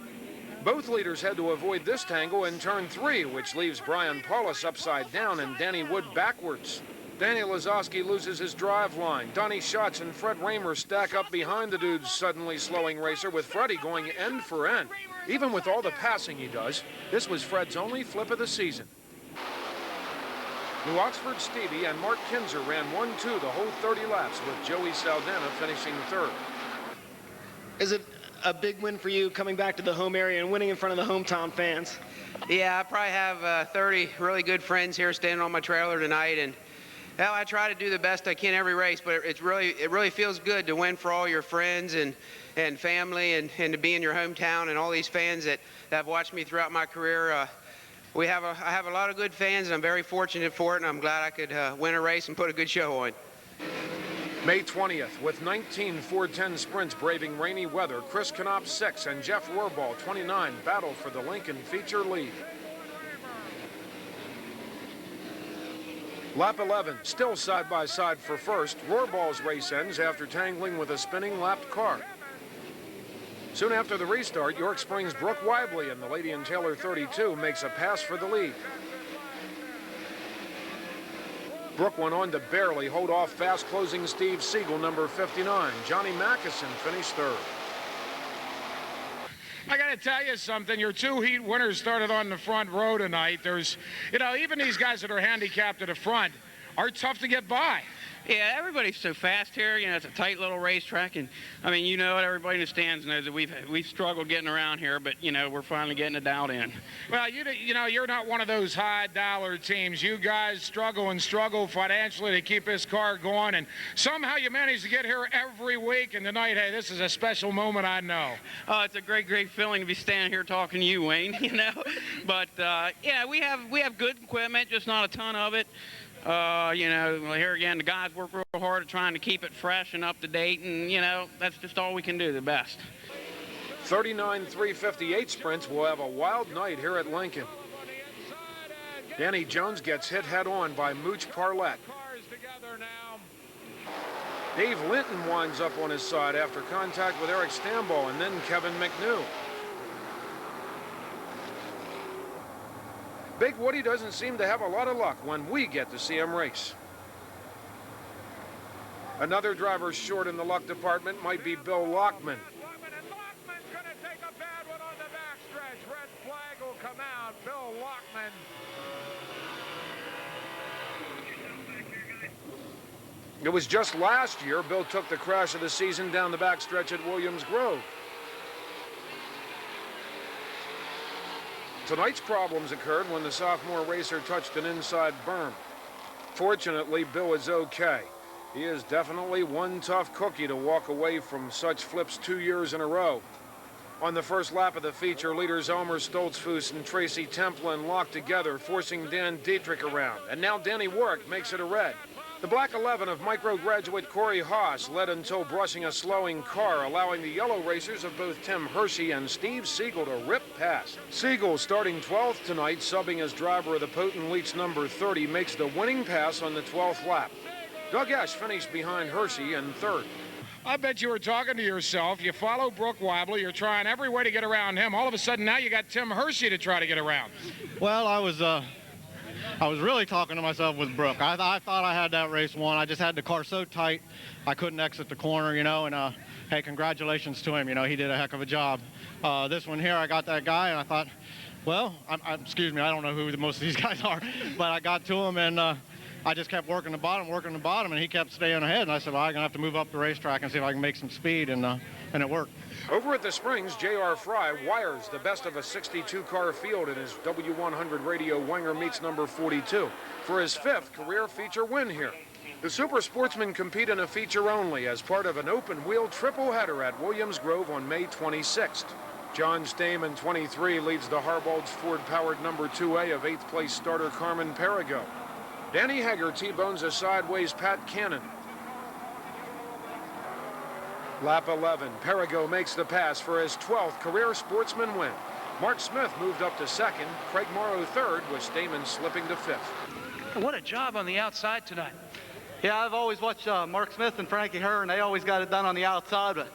Both leaders had to avoid this tangle in turn 3, which leaves Brian Paulus upside down and Danny Wood backwards. Danny Lazowski loses his drive line. Donnie Schatz and Fred Raymer stack up behind the dude's suddenly slowing racer, with Freddie going end for end. Even with all the passing he does, this was Fred's only flip of the season. New Oxford Stevie and Mark Kinzer ran 1-2 the whole 30 laps, with Joey Saldana finishing third. Is it a big win for you coming back to the home area and winning in front of the hometown fans? Yeah, I probably have 30 really good friends here standing on my trailer tonight, and hell, I try to do the best I can every race, but it really feels good to win for all your friends and family and to be in your hometown and all these fans that have watched me throughout my career. I have a lot of good fans, and I'm very fortunate for it, and I'm glad I could win a race and put a good show on. May 20th, with 19 410 sprints braving rainy weather, Chris Knopp 6 and Jeff Rohrbal 29 battle for the Lincoln feature lead. Lap 11, still side by side for first. Rohrbal's race ends after tangling with a spinning lapped car. Soon after the restart, York Springs' Brooke Weibly in the Lady and Taylor 32 makes a pass for the lead. Brooke went on to barely hold off fast-closing Steve Siegel, number 59. Johnny Mackison finished third. I got to tell you something. Your 2 heat winners started on the front row tonight. There's, you know, even these guys that are handicapped at the front are tough to get by. Yeah, everybody's so fast here. You know, it's a tight little racetrack, and I mean, you know it. Everybody in the stands knows that we've struggled getting around here, but you know, we're finally getting it dialed in. Well, you know, you're not one of those high-dollar teams. You guys struggle financially to keep this car going, and somehow you manage to get here every week. And tonight, hey, this is a special moment, I know. Oh, it's a great feeling to be standing here talking to you, Wayne. You know, but yeah, we have good equipment, just not a ton of it. You know, here again, the guys work real hard at trying to keep it fresh and up to date, and, you know, that's just all we can do, the best. 39 358 sprints will have a wild night here at Lincoln. Danny Jones gets hit head-on by Mooch Parlett. Dave Linton winds up on his side after contact with Eric Stambaugh and then Kevin McNew. Big Woody doesn't seem to have a lot of luck when we get to see him race. Another driver short in the luck department might be Bill Lockman. Red flag will come out. Bill Lockman. It was just last year Bill took the crash of the season down the backstretch at Williams Grove. Tonight's problems occurred when the sophomore racer touched an inside berm. Fortunately, Bill is okay. He is definitely one tough cookie to walk away from such flips 2 years in a row. On the first lap of the feature, leaders Elmer Stoltzfus and Tracy Templin locked together, forcing Dan Dietrich around. And now Danny Warwick makes it a red. The black 11 of micro graduate Corey Haas led until brushing a slowing car, allowing the yellow racers of both Tim Hershey and Steve Siegel to rip past. Siegel, starting 12th tonight, subbing as driver of the Potent Leach number 30, makes the winning pass on the 12th lap. Doug Esch finished behind Hershey in third. I bet you were talking to yourself. You follow Brooke Weibel. You're trying every way to get around him. All of a sudden, now you got Tim Hershey to try to get around. Well, I was really talking to myself with Brooke. I thought I had that race won. I just had the car so tight I couldn't exit the corner, you know, and hey, congratulations to him. You know, he did a heck of a job. This one here, I got that guy, and I thought, well, excuse me, I don't know who most of these guys are, but I got to him, and I just kept working the bottom, and he kept staying ahead. And I said, well, I'm going to have to move up the racetrack and see if I can make some speed, and it worked. Over at the Springs, J.R. Fry wires the best of a 62-car field in his W100 Radio Wenger Meets number 42 for his 5th career feature win here. The Super Sportsmen compete in a feature only as part of an open-wheel triple-header at Williams Grove on May 26th. John Stamen, 23, leads the Harbauld's Ford-powered number 2A of 8th place starter Carmen Perigo. Danny Hager T-bones a sideways Pat Cannon. Lap 11, Perigo makes the pass for his 12th career Sportsman win. Mark Smith moved up to second, Craig Morrow third, with Stamen slipping to 5th. What a job on the outside tonight. Yeah, I've always watched Mark Smith and Frankie Herr, and they always got it done on the outside, but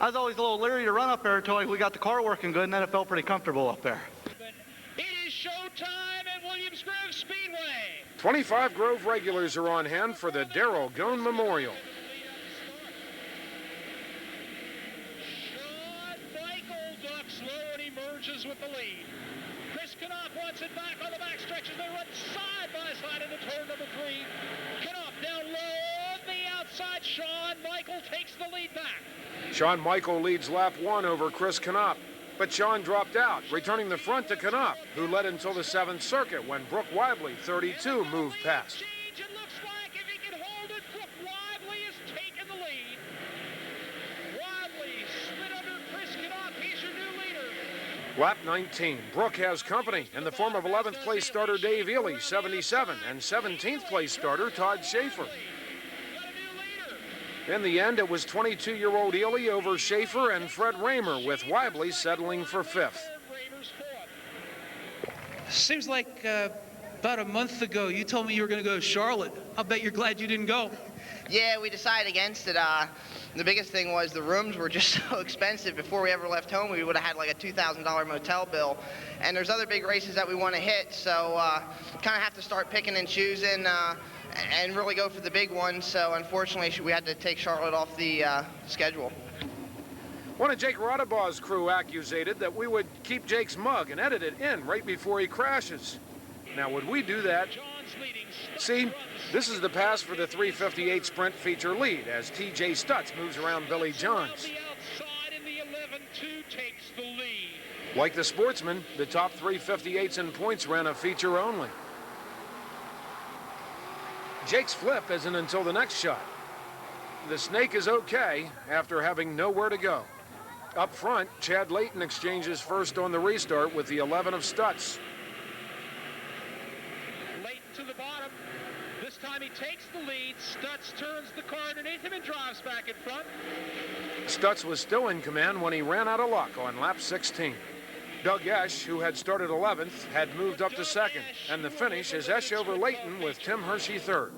I was always a little leery to run up there until we got the car working good, and then it felt pretty comfortable up there. It is showtime at Williams Grove Speedway. 25 Grove regulars are on hand for the Darrell Gone Memorial. Emerges with the lead. Chris Knopf wants it back on the back stretches. They run side by side into turn number 3. Knopf down low on the outside. Shawn Michael takes the lead back. Shawn Michael leads lap 1 over Chris Knopf, but Shawn dropped out, returning the front to Knopf, who led until the 7th circuit when Brooke Weibel, 32, moved past. It looks like if he can hold it, Brooke Weibel is taking the lead. Weibel split under Chris Knopf. He's your new leader. Lap 19, Brooke has company in the form of 11th place starter Dave Ely, 77, and 17th place starter Todd Schaeffer. In the end, it was 22-year-old Ely over Schaeffer and Fred Raymer, with Weibel settling for 5th. Seems like about a month ago you told me you were going to go to Charlotte. I'll bet you're glad you didn't go. Yeah, we decided against it. The biggest thing was the rooms were just so expensive. Before we ever left home, we would have had like a $2,000 motel bill. And there's other big races that we want to hit, so kind of have to start picking and choosing and really go for the big ones. So unfortunately, we had to take Charlotte off the schedule. One of Jake Rodabaugh's crew accusated that we would keep Jake's mug and edit it in right before he crashes. Now, would we do that? See, this is the pass for the 358 sprint feature lead as TJ Stutz moves around Billy Johns. Like the Sportsman, the top 358s in points ran a feature only. Jake's flip isn't until the next shot. The Snake is okay after having nowhere to go. Up front, Chad Layton exchanges first on the restart with the 11 of Stutz. To the bottom. This time he takes the lead. Stutz turns the car underneath him and drives back in front. Stutz was still in command when he ran out of luck on lap 16. Doug Esch, who had started 11th, had moved up to 2nd, and the finish is Esch over Layton with Tim Hershey 3rd.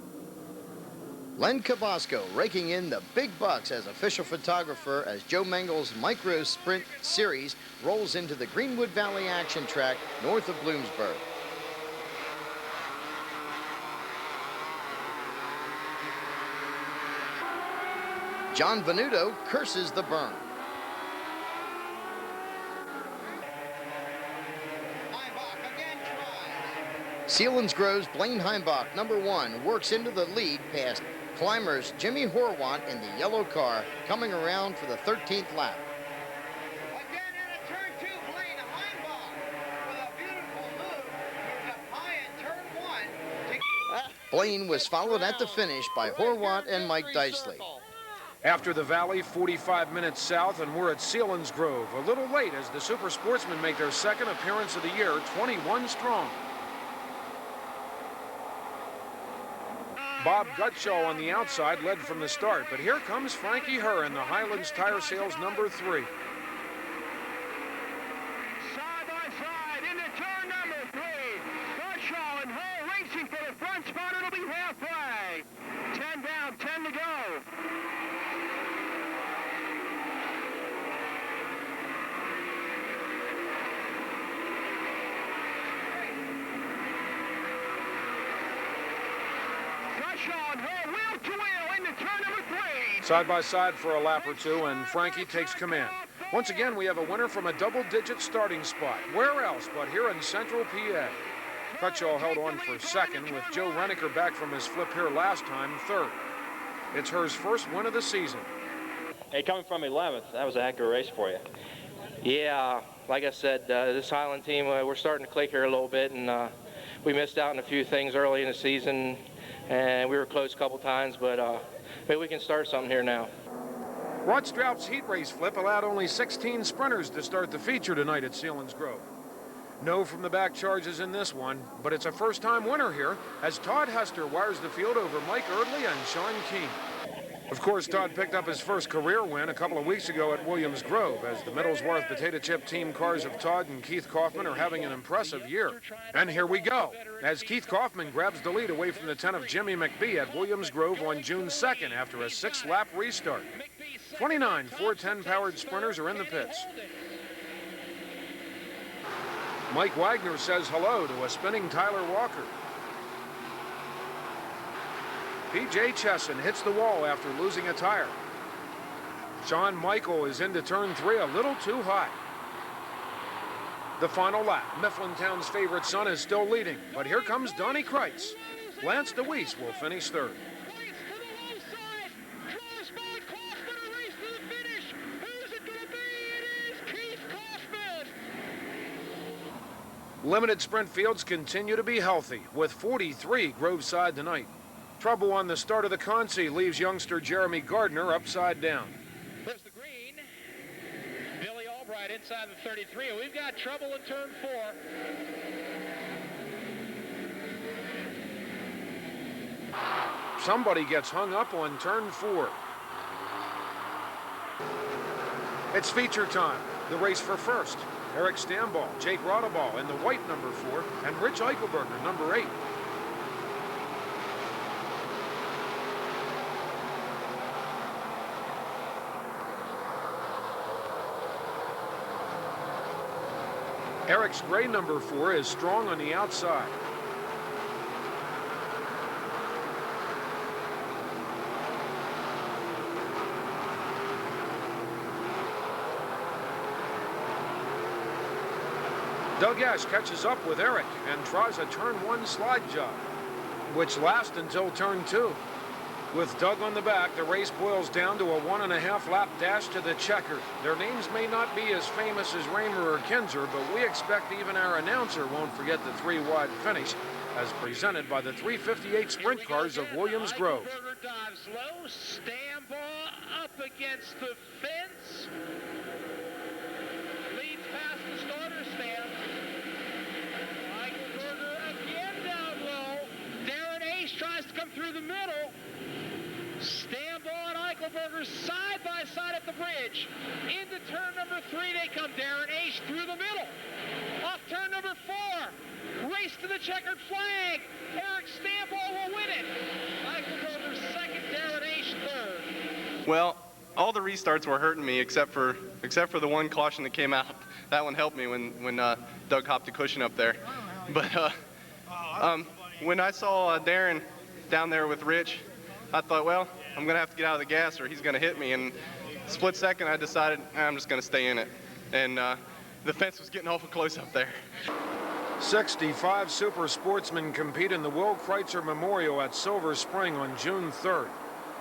Len Cabasco raking in the big bucks as official photographer as Joe Mengel's Micro Sprint Series rolls into the Greenwood Valley Action Track north of Bloomsburg. John Venuto curses the burn. Selinsgrove's Blaine Heimbach, number 1, works into the lead past climbers Jimmy Horwat in the yellow car, coming around for the 13th lap. Blaine was followed at the finish by Horwat and Mike Dicely. After the Valley, 45 minutes south, and we're at Selinsgrove. A little late as the Super Sportsmen make their second appearance of the year, 21 strong. Bob Gutshaw on the outside led from the start, but here comes Frankie Herr in the Highlands Tire Sales number 3. Side by side into turn number 3. Gutshaw and Herr racing for the front spot. It'll be halfway. 10 down, 10 to go. Wheel to wheel into turn number 3. Side by side for a lap or two, and Frankie takes command. Once again, we have a winner from a double-digit starting spot. Where else but here in Central PA? Gutshaw held on for second, with Joe Renneker back from his flip here last time, third. It's Herr's first win of the season. Hey, coming from 11th, that was an accurate race for you. Yeah, like I said, this Highland team, we're starting to click here a little bit, and we missed out on a few things early in the season, and we were close a couple times, but maybe we can start something here now. Rod Straup's heat race flip allowed only 16 sprinters to start the feature tonight at Selinsgrove. No from the back charges in this one, but it's a first-time winner here as Todd Hester wires the field over Mike Erdley and Sean Keane. Of course, Todd picked up his first career win a couple of weeks ago at Williams Grove, as the Middlesworth Potato Chip team cars of Todd and Keith Kaufman are having an impressive year. And here we go, as Keith Kaufman grabs the lead away from the 10 of Jimmy McBee at Williams Grove on June 2nd after a 6-lap restart. 29 410-powered sprinters are in the pits. Mike Wagner says hello to a spinning Tyler Walker. P.J. Chesson hits the wall after losing a tire. Shawn Michael is into turn 3 a little too high. The final lap, Mifflintown's favorite son is still leading, but here comes Donnie Kreitz. Lance DeWeese will finish third. Limited sprint fields continue to be healthy, with 43 Groveside tonight. Trouble on the start of the Consi leaves youngster Jeremy Gardner upside down. There's the green. Billy Albright inside the 33. We've got trouble in turn 4. Somebody gets hung up on turn 4. It's feature time. The race for first. Eric Stamball, Jake Rotteball in the white number 4, and Rich Eichelberger, number 8. Eric's gray number 4 is strong on the outside. Doug Ash catches up with Eric and tries a turn 1 slide job, which lasts until turn 2. With Doug on the back, the race boils down to a 1.5 lap dash to the checker. Their names may not be as famous as Raymer or Kinzer, but we expect even our announcer won't forget the 3-wide finish, as presented by the 358 sprint cars of Williams Grove. Dives low, Stamball up against the fence. Leads past the starter stand. Eichelberger again down low. Darren Ace tries to come through the middle. Stamball and Eichelberger side by side at the bridge. Into turn number 3 they come. Darren Ace through the middle. Off turn number 4. Race to the checkered flag. Eric Stamball will win it. Eichelberger second, Darren Ace third. Well, all the restarts were hurting me except for the one caution that came out. That one helped me when Doug hopped a cushion up there. But when I saw Darren down there with Rich, I thought, well, I'm going to have to get out of the gas or he's going to hit me. And split second, I decided I'm just going to stay in it. And the fence was getting awful close up there. 65 super sportsmen compete in the Will Kreitzer Memorial at Silver Spring on June 3rd.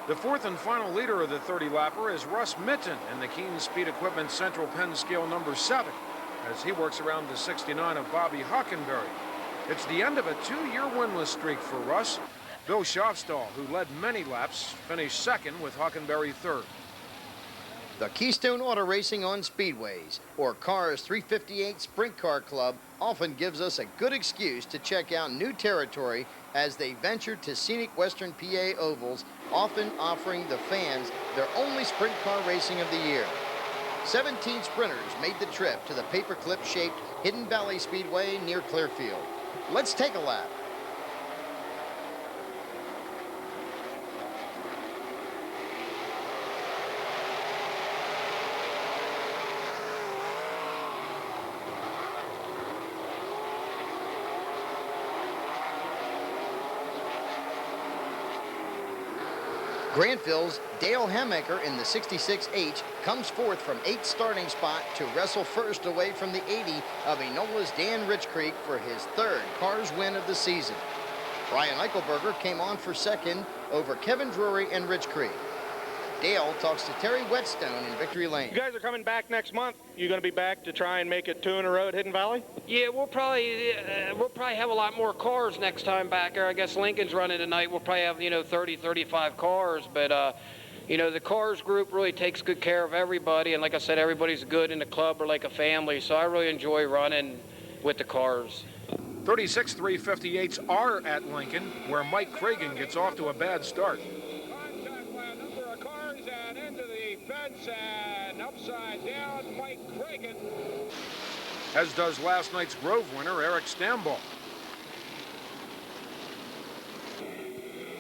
The fourth and final leader of the 30-lapper is Russ Mitten in the Keen Speed Equipment Central Penn Scale number 7, as he works around the 69 of Bobby Hockenberry. It's the end of a 2-year winless streak for Russ. Bill Schofstall, who led many laps, finished second with Hockenberry third. The Keystone Auto Racing on Speedways, or Cars 358 Sprint Car Club, often gives us a good excuse to check out new territory as they venture to scenic Western PA ovals, often offering the fans their only sprint car racing of the year. 17 sprinters made the trip to the paperclip-shaped Hidden Valley Speedway near Clearfield. Let's take a lap. Grantville's Dale Hamaker in the 66H comes forth from 8th starting spot to wrestle first away from the 80 of Enola's Dan Richcreek for his 3rd Cars win of the season. Brian Eichelberger came on for 2nd over Kevin Drury and Richcreek. Dale talks to Terry Whetstone in Victory Lane. You guys are coming back next month. You going to be back to try and make it 2 in a row at Hidden Valley? Yeah, we'll probably have a lot more cars next time back there. I guess Lincoln's running tonight. We'll probably have 30, 35 cars, but the Cars group really takes good care of everybody, and like I said, everybody's good in the club or like a family. So I really enjoy running with the Cars. 36 358s are at Lincoln, where Mike Cragen gets off to a bad start. Fence and upside down, Mike Cragen. As does last night's Grove winner, Eric Stamball.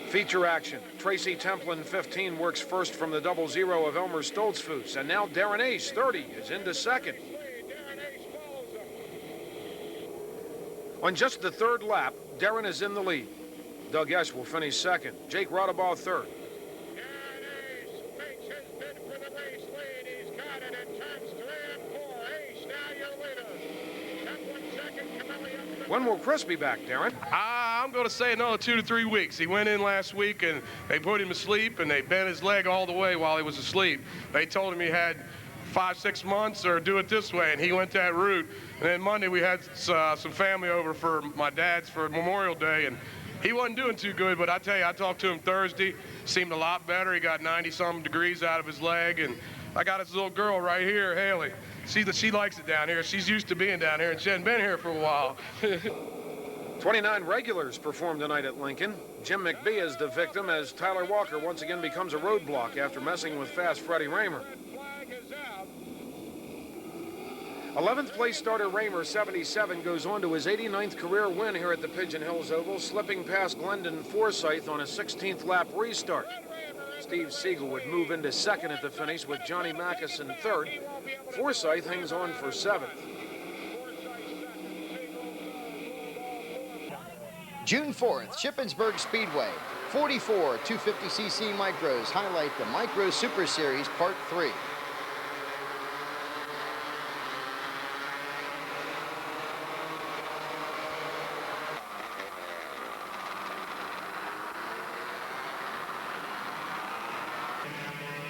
Feature action. Tracy Templin, 15, works first from the 00 of Elmer Stoltzfus. And now Darren Ace, 30, is into second. On just the 3rd lap, Darren is in the lead. Doug Esch will finish second. Jake Rodabaugh, 3rd. When will Chris be back, Darren? I'm going to say another 2 to 3 weeks. He went in last week and they put him to sleep and they bent his leg all the way while he was asleep. They told him he had 5-6 months or do it this way, and he went that route. And then Monday we had some family over for my dad's for Memorial Day, and he wasn't doing too good, but I tell you, I talked to him Thursday, seemed a lot better. He got 90-some degrees out of his leg, and I got his little girl right here, Haley. She likes it down here. She's used to being down here, and she hadn't been here for a while. 29 regulars perform tonight at Lincoln. Jim McBee is the victim as Tyler Walker once again becomes a roadblock after messing with fast Freddie Raymer. 11th place starter Raymer, 77, goes on to his 89th career win here at the Pigeon Hills Oval, slipping past Glendon Forsyth on a 16th lap restart. Steve Siegel would move into second at the finish with Johnny Mackison third. Forsyth hangs on for 7th. June 4th, Shippensburg Speedway. 44 250cc micros highlight the Micro Super Series Part 3.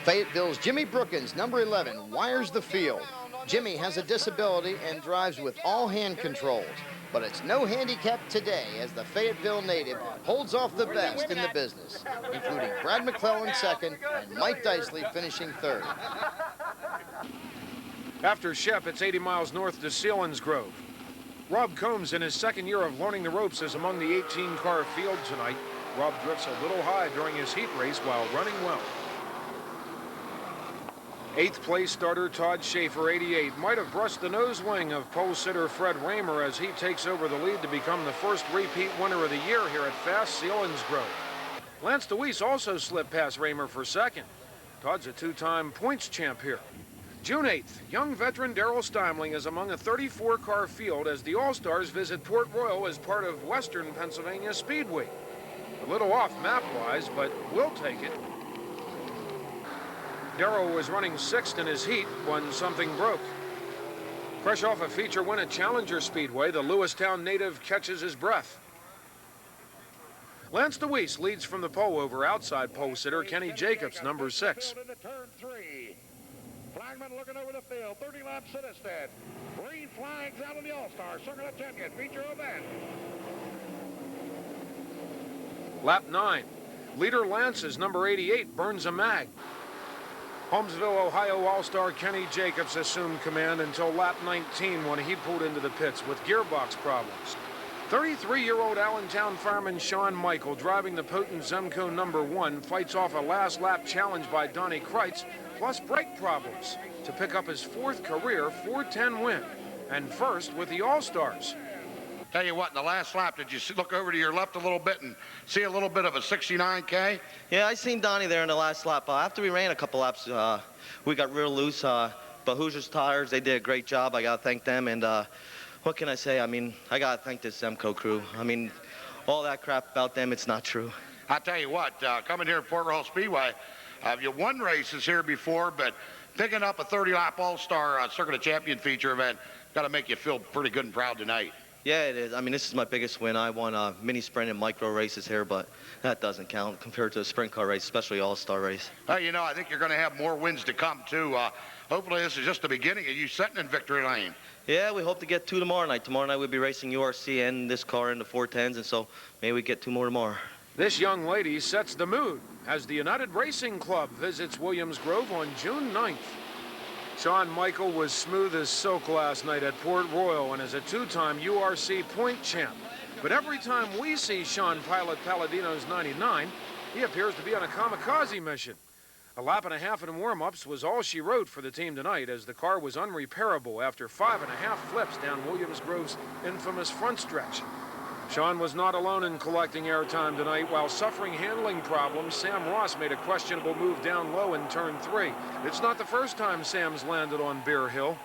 Fayetteville's Jimmy Brookins, number 11, wires the field. Jimmy has a disability and drives with all hand controls, but it's no handicap today as the Fayetteville native holds off the best in the business, including Brad McClellan second and Mike Dicely finishing third. After Shep, it's 80 miles north to Selinsgrove. Rob Combs, in his 2nd year of learning the ropes, is among the 18-car field tonight. Rob drifts a little high during his heat race while running well. 8th place starter Todd Schaeffer, 88, might have brushed the nose wing of pole sitter Fred Raymer as he takes over the lead to become the first repeat winner of the year here at Fast Selinsgrove. Lance DeWeese also slipped past Raymer for 2nd. Todd's a 2-time points champ here. June 8th, young veteran Darrell Steimling is among a 34-car field as the All-Stars visit Port Royal as part of Western Pennsylvania Speedway. A little off map-wise, but we'll take it. Darrow was running 6th in his heat when something broke. Fresh off a feature win at Challenger Speedway, the Lewistown native catches his breath. Lance DeWeese leads from the pole over outside pole sitter Kenny Jacobs, number 6. Flagman looking over the field. 30 laps at Instead. Green flags out on the All-Star. Circuit of Champion. Feature event. Lap 9. Leader Lance is number 88, burns a mag. Holmesville, Ohio All-Star Kenny Jacobs assumed command until lap 19 when he pulled into the pits with gearbox problems. 33-year-old Allentown fireman Sean Michael, driving the potent Zemco number 1, fights off a last lap challenge by Donnie Kreitz, plus brake problems, to pick up his 4th career 410 win, and first with the All-Stars. Tell you what, in the last lap, did you look over to your left a little bit and see a little bit of a 69K? Yeah, I seen Donnie there in the last lap. After we ran a couple laps, we got real loose. But Hoosiers Tires, they did a great job. I got to thank them. And what can I say? I mean, I got to thank this Zemco crew. I mean, all that crap about them, it's not true. I'll tell you what, coming here at Port Royal Speedway, you won races here before, but picking up a 30-lap All-Star Circuit of Champion feature event got to make you feel pretty good and proud tonight. Yeah, it is. I mean, this is my biggest win. I won mini sprint and micro races here, but that doesn't count compared to a sprint car race, especially All-Star race. You know, I think you're going to have more wins to come, too. Hopefully this is just the beginning of you setting in victory lane. Yeah, we hope to get 2 tomorrow night. Tomorrow night we'll be racing URC and this car in the 410s, and so maybe we get 2 more tomorrow. This young lady sets the mood as the United Racing Club visits Williams Grove on June 9th. Sean Michael was smooth as silk last night at Port Royal and is a 2-time URC point champ. But every time we see Sean pilot Palladino's 99, he appears to be on a kamikaze mission. A lap and a half in warm-ups was all she wrote for the team tonight, as the car was unrepairable after 5.5 flips down Williams Grove's infamous front stretch. Sean was not alone in collecting airtime tonight. While suffering handling problems, Sam Ross made a questionable move down low in turn 3. It's not the first time Sam's landed on Bear Hill.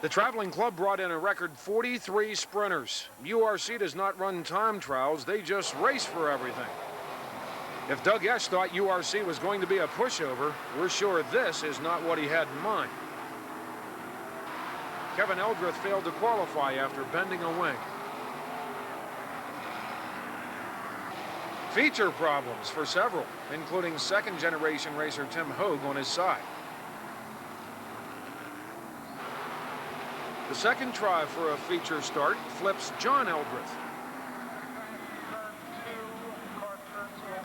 The traveling club brought in a record 43 sprinters. URC does not run time trials, they just race for everything. If Doug Esch thought URC was going to be a pushover, we're sure this is not what he had in mind. Kevin Eldrith failed to qualify after bending a wing. Feature problems for several, including second-generation racer Tim Hogue on his side. The second try for a feature start flips John Eldrith.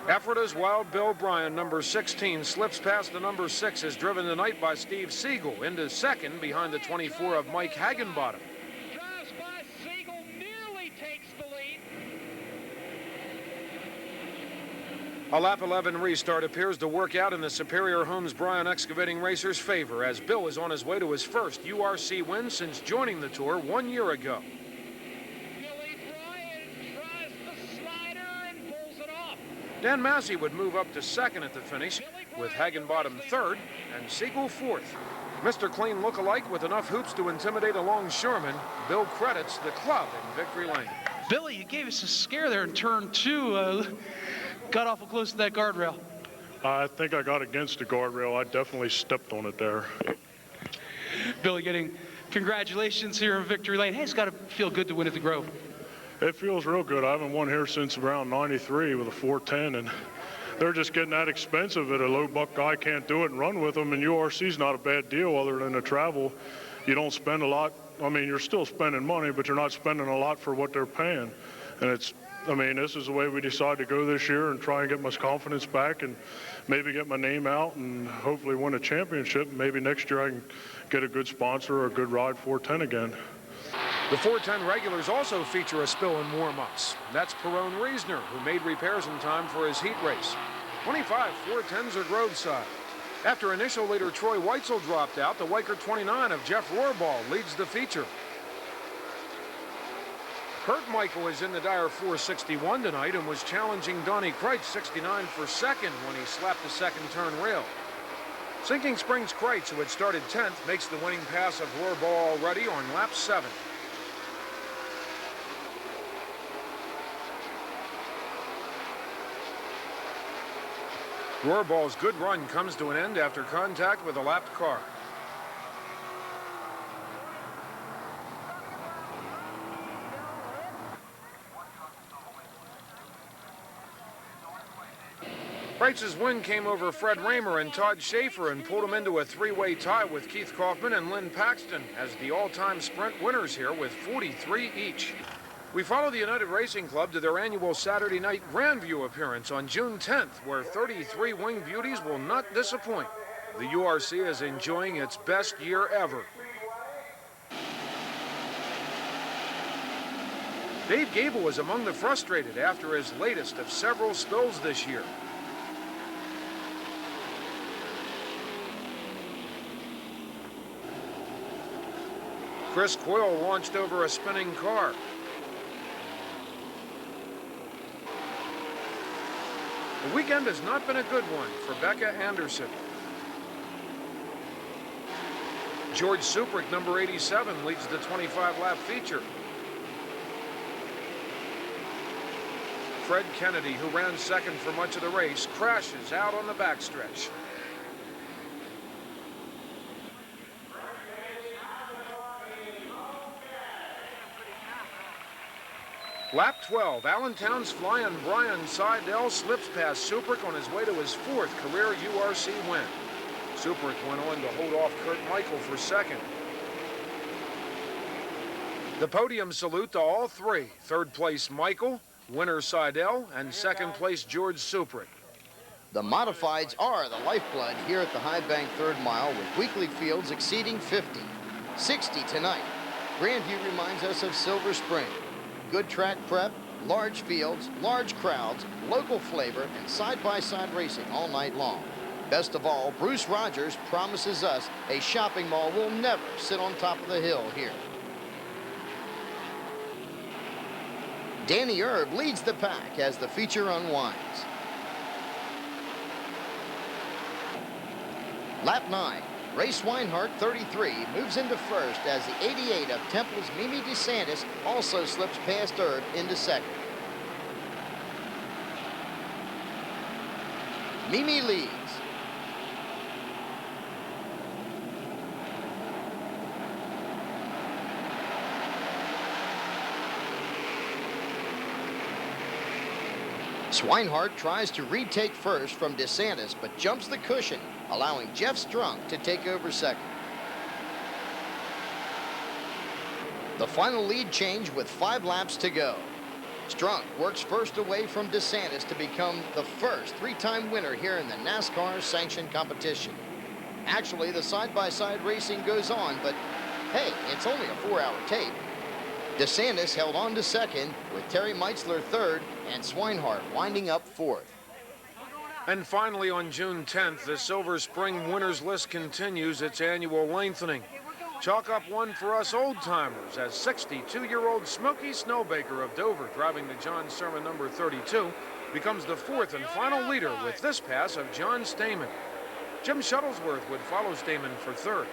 Ephrata's Wild Bill Bryan, number 16, slips past the number 6, is driven tonight by Steve Siegel into second behind the 24 of Mike Hagenbottom. A lap 11 restart appears to work out in the Superior Homes Bryan Excavating Racers' favor, as Bill is on his way to his first URC win since joining the tour 1 year ago. Dan Massey would move up to second at the finish, with Hagenbottom third and Siegel fourth. Mr. Clean look-alike with enough hoops to intimidate a longshoreman, Bill credits the club in victory lane. Billy, you gave us a scare there in turn 2. Got awful close to that guardrail. I think I got against the guardrail. I definitely stepped on it there. Billy, getting congratulations here in victory lane. Hey, it's got to feel good to win at the Grove. It feels real good. I haven't won here since around 93 with a 410, and they're just getting that expensive that a low buck guy can't do it and run with them, and URC's not a bad deal other than the travel. You don't spend a lot. I mean, you're still spending money, but you're not spending a lot for what they're paying. And it's, I mean, this is the way we decided to go this year and try and get my confidence back and maybe get my name out and hopefully win a championship. Maybe next year I can get a good sponsor or a good ride 410 again. The 410 regulars also feature a spill in warm-ups. That's Perone Reisner, who made repairs in time for his heat race. 25 410s are Groveside. After initial leader Troy Weitzel dropped out, the Weicker 29 of Jeff Rohrball leads the feature. Kurt Michael is in the Dyer 461 tonight and was challenging Donnie Kreitz 69 for second when he slapped the second turn rail. Sinking Springs Kreitz, who had started 10th, makes the winning pass of Rohrball already on lap 7. Rohrball's good run comes to an end after contact with a lapped car. Wright's win came over Fred Raymer and Todd Schaeffer and pulled him into a three-way tie with Keith Kaufman and Lynn Paxton as the all-time sprint winners here with 43 each. We follow the United Racing Club to their annual Saturday night Grandview appearance on June 10th, where 33 wing beauties will not disappoint. The URC is enjoying its best year ever. Dave Gable was among the frustrated after his latest of several spills this year. Chris Coyle launched over a spinning car. The weekend has not been a good one for Becca Anderson. George Suprick, number 87, leads the 25-lap feature. Fred Kennedy, who ran second for much of the race, crashes out on the backstretch. Lap 12, Allentown's flying Brian Seidel slips past Suprick on his way to his 4th career URC win. Suprick went on to hold off Kurt Michael for second. The podium salute to all three. Third place Michael, winner Seidel, and second place George Suprick. The modifieds are the lifeblood here at the High Bank Third Mile with weekly fields exceeding 50. 60 tonight. Grandview reminds us of Silver Spring. Good track prep, large fields, large crowds, local flavor, and side-by-side racing all night long. Best of all, Bruce Rogers promises us a shopping mall will never sit on top of the hill here. Danny Erb leads the pack as the feature unwinds. Lap 9. Ray Swinehart, 33, moves into first as the 88 of Temple's Mimi DeSantis also slips past Erb into second. Mimi leads. Swinehart tries to retake first from DeSantis, but jumps the cushion, allowing Jeff Strunk to take over second. The final lead change with 5 laps to go. Strunk works first away from DeSantis to become the first 3-time winner here in the NASCAR sanctioned competition. Actually, the side-by-side racing goes on, but hey, it's only a 4-hour tape. DeSantis held on to second with Terry Meitzler third and Swinehart winding up fourth. And finally on June 10th, the Silver Spring winners list continues its annual lengthening. Chalk up one for us old-timers as 62-year-old Smokey Snowbaker of Dover, driving the John Sermon number 32, becomes the 4th and final leader with this pass of John Stamen. Jim Shuttlesworth would follow Stamen for third.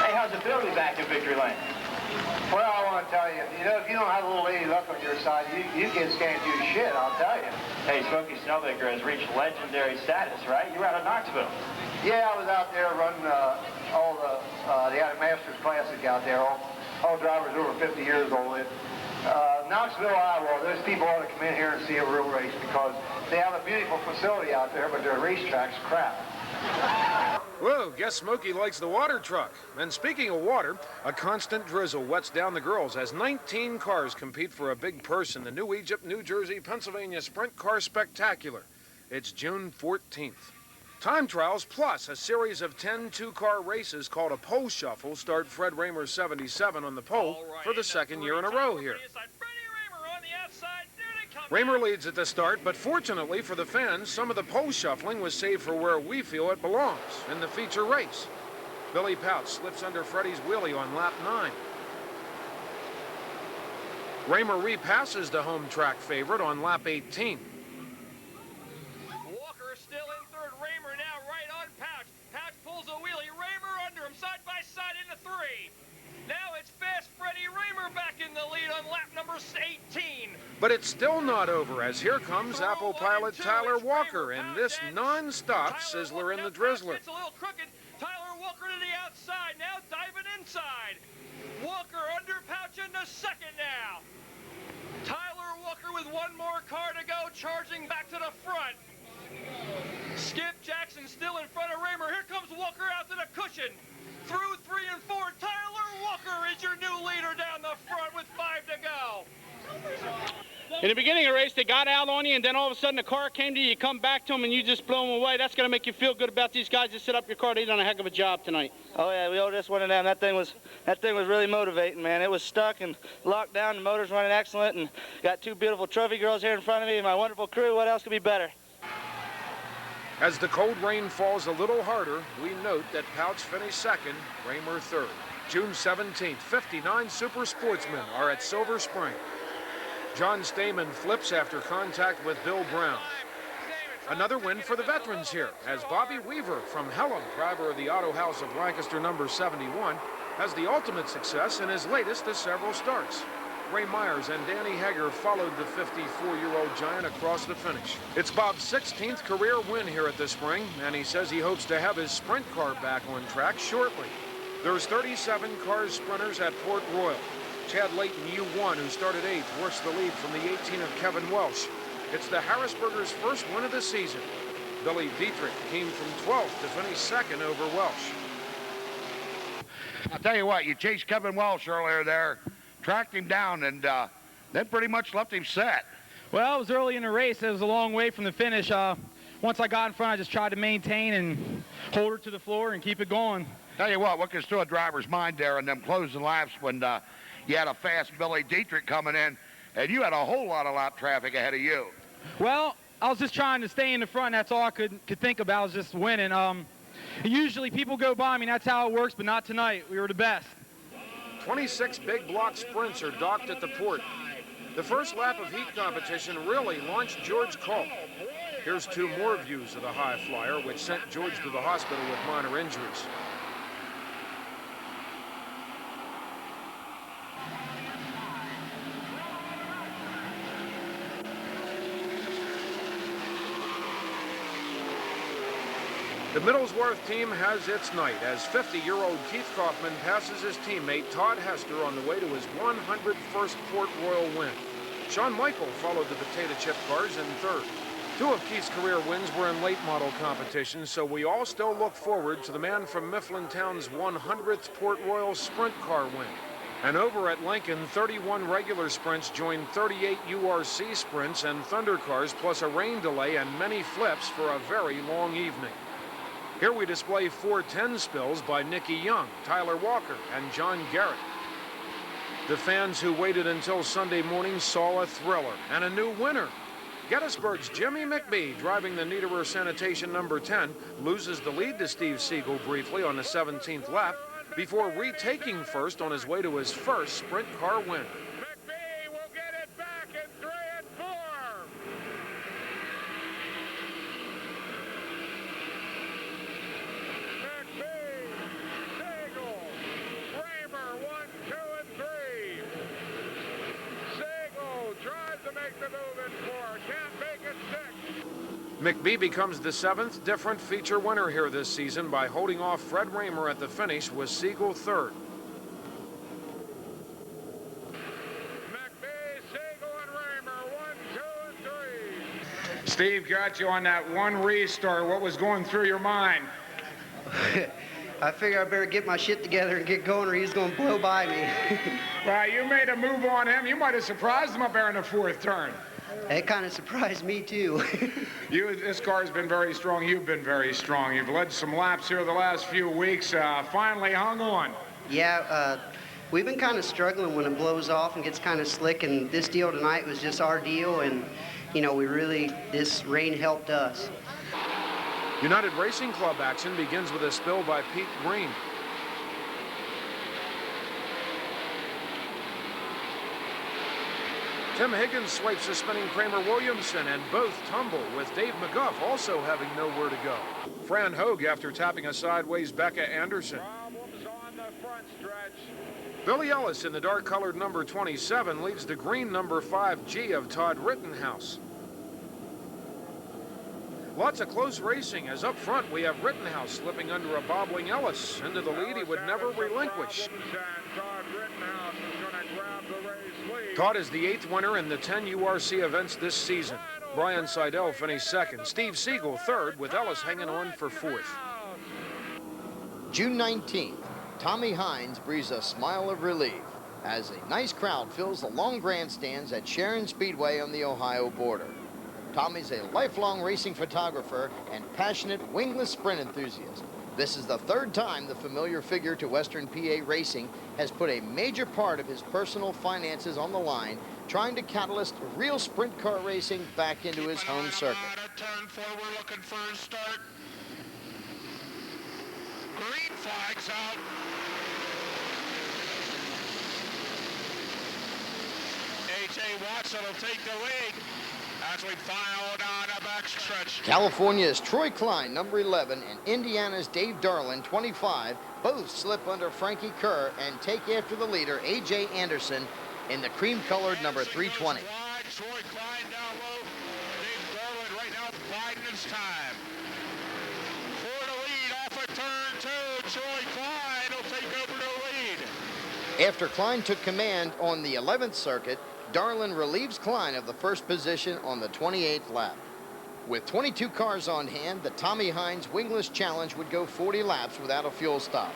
Hey, how's it feel to be back in victory lane? Well, I want to tell you, if you don't have a little lady luck on your side, you get scared to shit, I'll tell you. Hey, Smokey Snowbaker has reached legendary status, right? You were out of Knoxville. Yeah, I was out there running all the Masters Classic out there. All drivers over 50 years old. Knoxville, Iowa, those people ought to come in here and see a real race because they have a beautiful facility out there, but their racetrack's crap. Whoa, guess Smokey likes the water truck. And speaking of water, a constant drizzle wets down the girls as 19 cars compete for a big purse in the New Egypt, New Jersey, Pennsylvania Sprint Car Spectacular. It's June 14th. Time trials plus a series of 10 two-car races called a pole shuffle start Fred Raymer 77 on the pole for the second year in a row here. Raymer leads at the start, but fortunately for the fans, some of the pole shuffling was saved for where we feel it belongs, in the feature race. Billy Pouch slips under Freddie's wheelie on lap 9. Raymer repasses the home track favorite on lap 18. Walker is still in third. Raymer now right on Pouch. Pouch pulls a wheelie. Raymer under him, side by side into 3. Now it's fast Freddie Raymer back in the lead on lap number 18. But it's still not over, as here comes Apple pilot Tyler Walker in this non-stop sizzler in the drizzler. It's a little crooked. Tyler Walker to the outside, now diving inside. Walker under pouch in the second now. Tyler Walker with one more car to go, charging back to the front. Skip Jackson still in front of Raymer. Here comes Walker out to the cushion. Through 3 and 4, Tyler Walker is your new leader down the front with 5 to go. In the beginning of the race, they got out on you, and then all of a sudden the car came to you, you come back to them, and you just blow them away. That's going to make you feel good about these guys that set up your car. They done a heck of a job tonight. Oh, yeah, we all just went down. That thing was really motivating, man. It was stuck and locked down. The motor's running excellent, and got 2 beautiful trophy girls here in front of me and my wonderful crew. What else could be better? As the cold rain falls a little harder, we note that Pouch finished second, Raymer third. June 17th, 59 super sportsmen are at Silver Spring. John Stamen flips after contact with Bill Brown. Another win for the veterans here, as Bobby Weaver from Hellam, driver of the Auto House of Lancaster number 71, has the ultimate success in his latest of several starts. Ray Myers and Danny Hager followed the 54-year-old giant across the finish. It's Bob's 16th career win here at the Spring, and he says he hopes to have his sprint car back on track shortly. There's 37 cars sprinters at Port Royal. Chad Layton, U1, who started 8th, works the lead from the 18 of Kevin Welsh. It's the Harrisburgers' first win of the season. Billy Dietrich came from 12th to finish second over Welsh. I'll tell you what, you chased Kevin Welsh earlier there, tracked him down, and then pretty much left him set. Well, it was early in the race. It was a long way from the finish. Once I got in front, I just tried to maintain and hold her to the floor and keep it going. Tell you what goes through a driver's mind there in them closing laps when you had a fast Billy Dietrich coming in, and you had a whole lot of lap traffic ahead of you. Well, I was just trying to stay in the front. That's all I could think about, was just winning. Usually people go by me, that's how it works, but not tonight. We were the best. 26 big block sprints are docked at the port. The first lap of heat competition really launched George Culp. Here's 2 more views of the high flyer, which sent George to the hospital with minor injuries. The Middlesworth team has its night as 50-year-old Keith Kaufman passes his teammate Todd Hester on the way to his 101st Port Royal win. Shawn Michael followed the potato chip cars in third. 2 of Keith's career wins were in late model competitions, so we all still look forward to the man from Mifflintown's 100th Port Royal sprint car win. And over at Lincoln, 31 regular sprints joined 38 URC sprints and Thunder cars, plus a rain delay and many flips for a very long evening. Here we display 410 spills by Nicky Young, Tyler Walker, and John Garrett. The fans who waited until Sunday morning saw a thriller and a new winner. Gettysburg's Jimmy McBee, driving the Niederer Sanitation number 10, loses the lead to Steve Siegel briefly on the 17th lap before retaking first on his way to his first sprint car win. McBee will get it back in 3 and 4. McBee becomes the 7th different feature winner here this season by holding off Fred Raymer at the finish with Siegel third. Steve got you on that one restart. What was going through your mind? I figure I better get my shit together and get going or he's going to blow by me. Well, you made a move on him. You might have surprised him up there in the 4th turn. That kind of surprised me, too. This car's been very strong. You've been very strong. You've led some laps here the last few weeks. Finally hung on. Yeah, we've been kind of struggling when it blows off and gets kind of slick, and this deal tonight was just our deal, and, you know, this rain helped us. United Racing Club action begins with a spill by Pete Green. Tim Higgins swipes the spinning Kramer Williamson, and both tumble, with Dave McGuff also having nowhere to go. Fran Hogue after tapping a sideways Becca Anderson. Problems on the front stretch. Billy Ellis in the dark-colored number 27 leads the green number 5G of Todd Rittenhouse. Lots of close racing, as up front we have Rittenhouse slipping under a bobbling Ellis. Into the lead he would never relinquish. Todd is the 8th winner in the 10 URC events this season. Brian Seidel finished 2nd. Steve Siegel 3rd, with Ellis hanging on for 4th. June 19th, Tommy Hines breathes a smile of relief as a nice crowd fills the long grandstands at Sharon Speedway on the Ohio border. Tommy's a lifelong racing photographer and passionate wingless sprint enthusiast. This is the 3rd time the familiar figure to Western PA racing has put a major part of his personal finances on the line, trying to catalyst real sprint car racing back into his home circuit. Turn 4, we're looking for a start. Green flags out. A.J. Watson will take the lead as we file down a backstretch. California's Troy Klein, number 11, and Indiana's Dave Darlin, 25, both slip under Frankie Kerr and take after the leader, A.J. Anderson, in the cream-colored number 320. Troy Klein down low. Dave Darlin right now biding his time. For the lead off of turn 2, Troy Klein will take over the lead. After Klein took command on the 11th circuit, Darlin relieves Klein of the first position on the 28th lap. With 22 cars on hand, the Tommy Hines Wingless Challenge would go 40 laps without a fuel stop.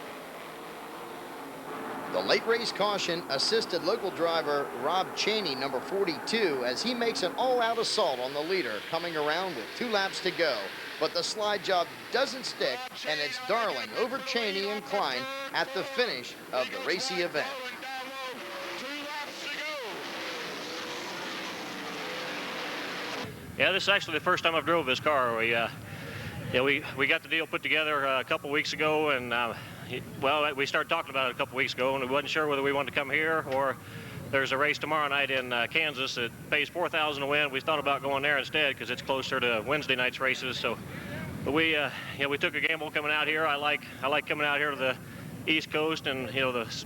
The late race caution assisted local driver Rob Cheney, number 42, as he makes an all-out assault on the leader, coming around with 2 laps to go. But the slide job doesn't stick, and it's Darlin over Cheney and Klein at the finish of the racy event. Yeah, this is actually the first time I've drove this car. We got the deal put together a couple weeks ago, and well, we started talking about it a couple weeks ago, and we wasn't sure whether we wanted to come here or there's a race tomorrow night in Kansas that pays $4,000 to win. We thought about going there instead because it's closer to Wednesday night's races. So, but we took a gamble coming out here. I like coming out here to the East Coast, and the